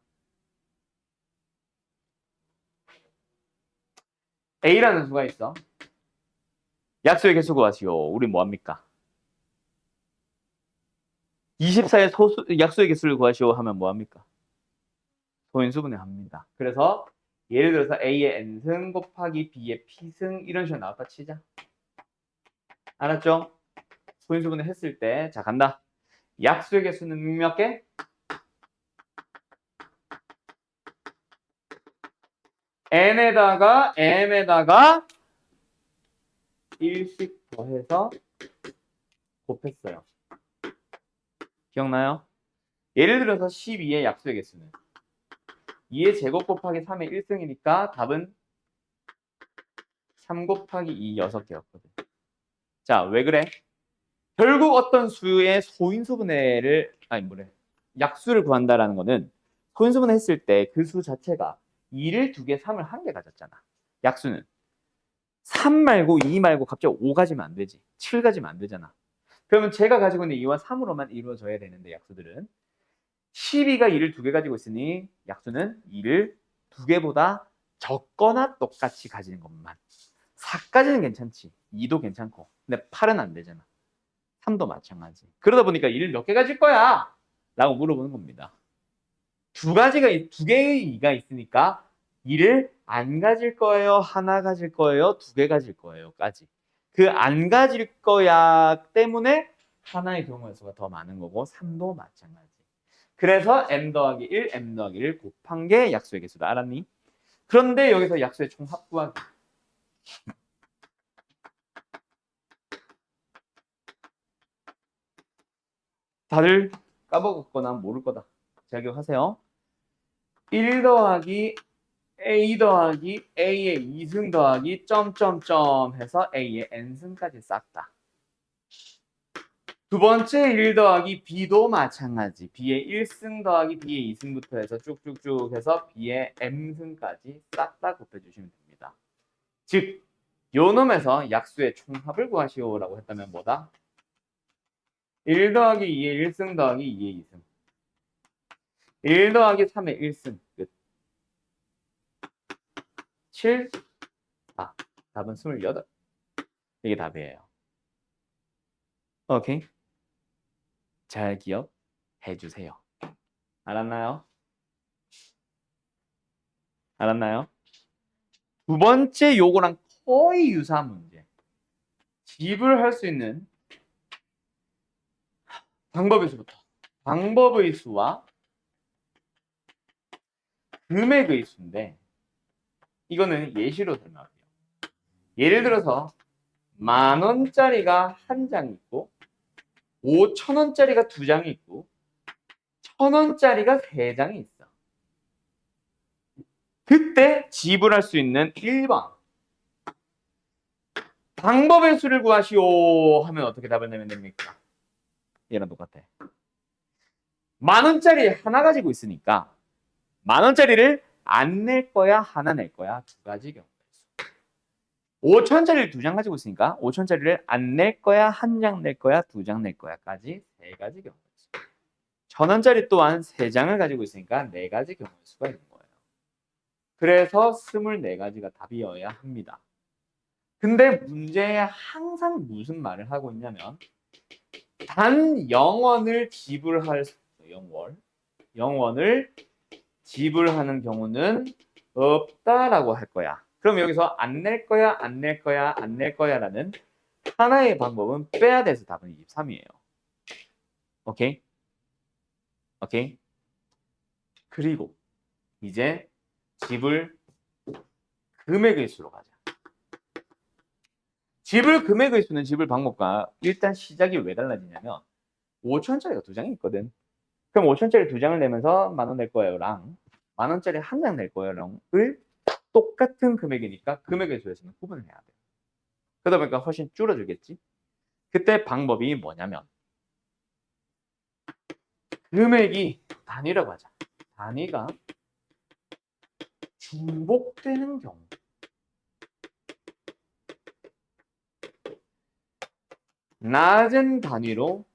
A라는 수가 있어. 약수의 개수 구하시오. 우리 뭐합니까? 24의 약수의 개수를 구하시오 하면 뭐합니까? 소인수분해 합니다. 그래서 예를 들어서 A의 N승 곱하기 B의 P승 이런 식으로 나왔다 치자. 알았죠? 소인수분해 했을 때 자 간다. 약수의 개수는 몇 개? N에다가 M에다가 1씩 더해서 곱했어요. 기억나요? 예를 들어서 12의 약수의 개수는 2의 제곱 곱하기 3의 1승이니까 답은 3 곱하기 2 6개였거든. 자, 왜 그래? 결국 어떤 수의 소인수분해를 약수를 구한다라는 거는 소인수분해 했을 때 그 수 자체가 2를 2개, 3을 1개 가졌잖아. 약수는 3 말고 2 말고 갑자기 5 가지면 안 되지. 7 가지면 안 되잖아. 그러면 제가 가지고 있는 2와 3으로만 이루어져야 되는데 약수들은 12가 2를 2개 가지고 있으니 약수는 2를 2개보다 적거나 똑같이 가지는 것만. 4까지는 괜찮지. 2도 괜찮고. 근데 8은 안 되잖아. 3도 마찬가지. 그러다 보니까 2를 몇 개 가질 거야? 라고 물어보는 겁니다. 두 개의 2가 있으니까 2를 안 가질 거예요? 하나 가질 거예요? 2개 가질 거예요? 까지. 그 안 가질 거야 때문에 하나의 경우의 수가 더 많은 거고 3도 마찬가지. 그래서 m 더하기 1, m 더하기 1 곱한 게 약수의 개수다. 알았니? 그런데 여기서 약수의 총합 구하기. 다들 까먹었거나 모를 거다. 자, 기억하세요. 1 더하기 A 더하기 A의 2승 더하기 점점점 해서 A의 N승까지 싹다. 두 번째 1 더하기 B도 마찬가지. B의 1승 더하기 B의 2승부터 해서 쭉쭉쭉 해서 B의 M승까지 싹 다 곱해주시면 됩니다. 즉, 요 놈에서 약수의 총합을 구하시오라고 했다면 뭐다? 1 더하기 2의 1승 더하기 2의 2승. 1 더하기 3의 1승. 끝. 7, 4. 답은 28. 이게 답이에요. 오케이? 잘 기억해 주세요. 알았나요? 알았나요? 두 번째 요거랑 거의 유사한 문제. 집을 할 수 있는 방법의 수부터. 방법의 수와 금액의 수인데 이거는 예시로 설명할게요. 예를 들어서 10,000원짜리가 한 장 있고 5,000원짜리가 두 장이 있고 1,000원짜리가 세 장이 있어. 그때 지불할 수 있는 1번 방법의 수를 구하시오 하면 어떻게 답을 내면 됩니까? 얘랑 똑같아. 10,000원짜리 하나 가지고 있으니까 10,000원짜리를 안 낼 거야, 하나 낼 거야? 두 가지 경우의 수. 5,000원짜리를 두 장 가지고 있으니까 5,000원짜리를 안 낼 거야, 한 장 낼 거야, 두 장 낼 거야까지 세 가지 경우의 수. 1,000원짜리 또한 세 장을 가지고 있으니까 네 가지 경우의 수가 있는 거예요. 그래서 24가지가 답이어야 합니다. 근데 문제에 항상 무슨 말을 하고 있냐면 단 0원을 지불할 수 있어요. 0원을 지불하는 경우는 없다라고 할 거야. 그럼 여기서 안 낼 거야, 안 낼 거야, 안 낼 거야라는 하나의 방법은 빼야 돼서 답은 23이에요. 오케이? 오케이? 그리고 이제 지불 금액의 수로 가자. 지불 금액의 수는 지불 방법과 일단 시작이 왜 달라지냐면 5천원짜리가 두 장이 있거든. 그럼 5천원짜리 두 장을 내면서 10,000원 낼 거예요랑 10,000원짜리 한 장 낼 거예요를 똑같은 금액이니까 금액의 수에서는 구분을 해야 돼. 그러다 보니까 훨씬 줄어들겠지. 그때 방법이 뭐냐면 금액이 단위라고 하자. 단위가 중복되는 경우. 낮은 단위로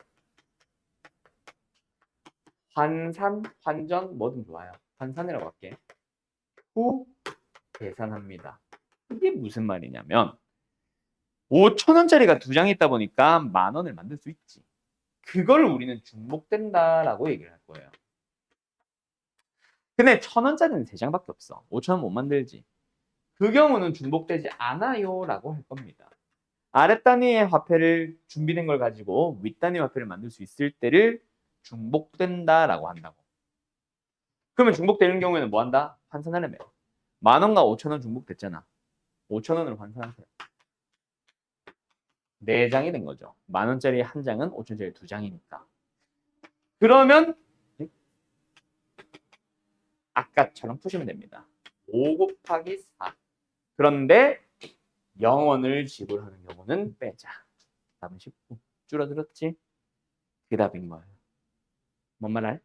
환산, 환전 뭐든 좋아요. 환산이라고 할게. 후 계산합니다. 이게 무슨 말이냐면 5,000원짜리가 두 장 있다 보니까 10,000원을 만들 수 있지. 그걸 우리는 중복된다라고 얘기를 할 거예요. 근데 1,000원짜리는 세 장밖에 없어. 5,000원 못 만들지. 그 경우는 중복되지 않아요라고 할 겁니다. 아랫 단위의 화폐를 준비된 걸 가지고 윗 단위 화폐를 만들 수 있을 때를 중복된다라고 한다고. 그러면 중복되는 경우에는 뭐 한다? 환산하려면 10,000원과 5,000원 중복됐잖아. 5,000원으로 환산하세요. 4장이 된 거죠. 10,000원짜리 한 장은 5,000원짜리 두 장이니까. 그러면 아까처럼 푸시면 됩니다. 5 곱하기 4. 그런데 0원을 지불하는 경우는 빼자. 답은 19. 줄어들었지? 그 답인 거예요. 뭔 말할?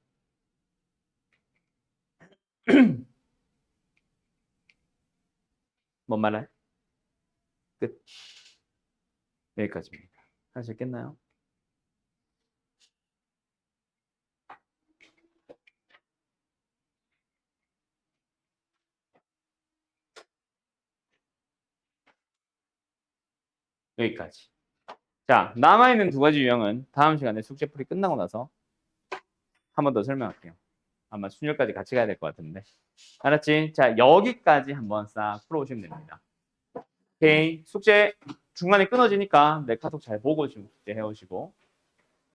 뭔 말할? 끝. 여기까지입니다. 할 수 있겠나요? 여기까지. 자, 남아있는 두 가지 유형은 다음 시간에 숙제풀이 끝나고 나서 한 번 더 설명할게요. 아마 순열까지 같이 가야 될 것 같은데. 알았지? 자, 여기까지 한번 싹 풀어오시면 됩니다. 오케이. 숙제 중간에 끊어지니까 내 카톡 잘 보고 지금 숙제 해오시고.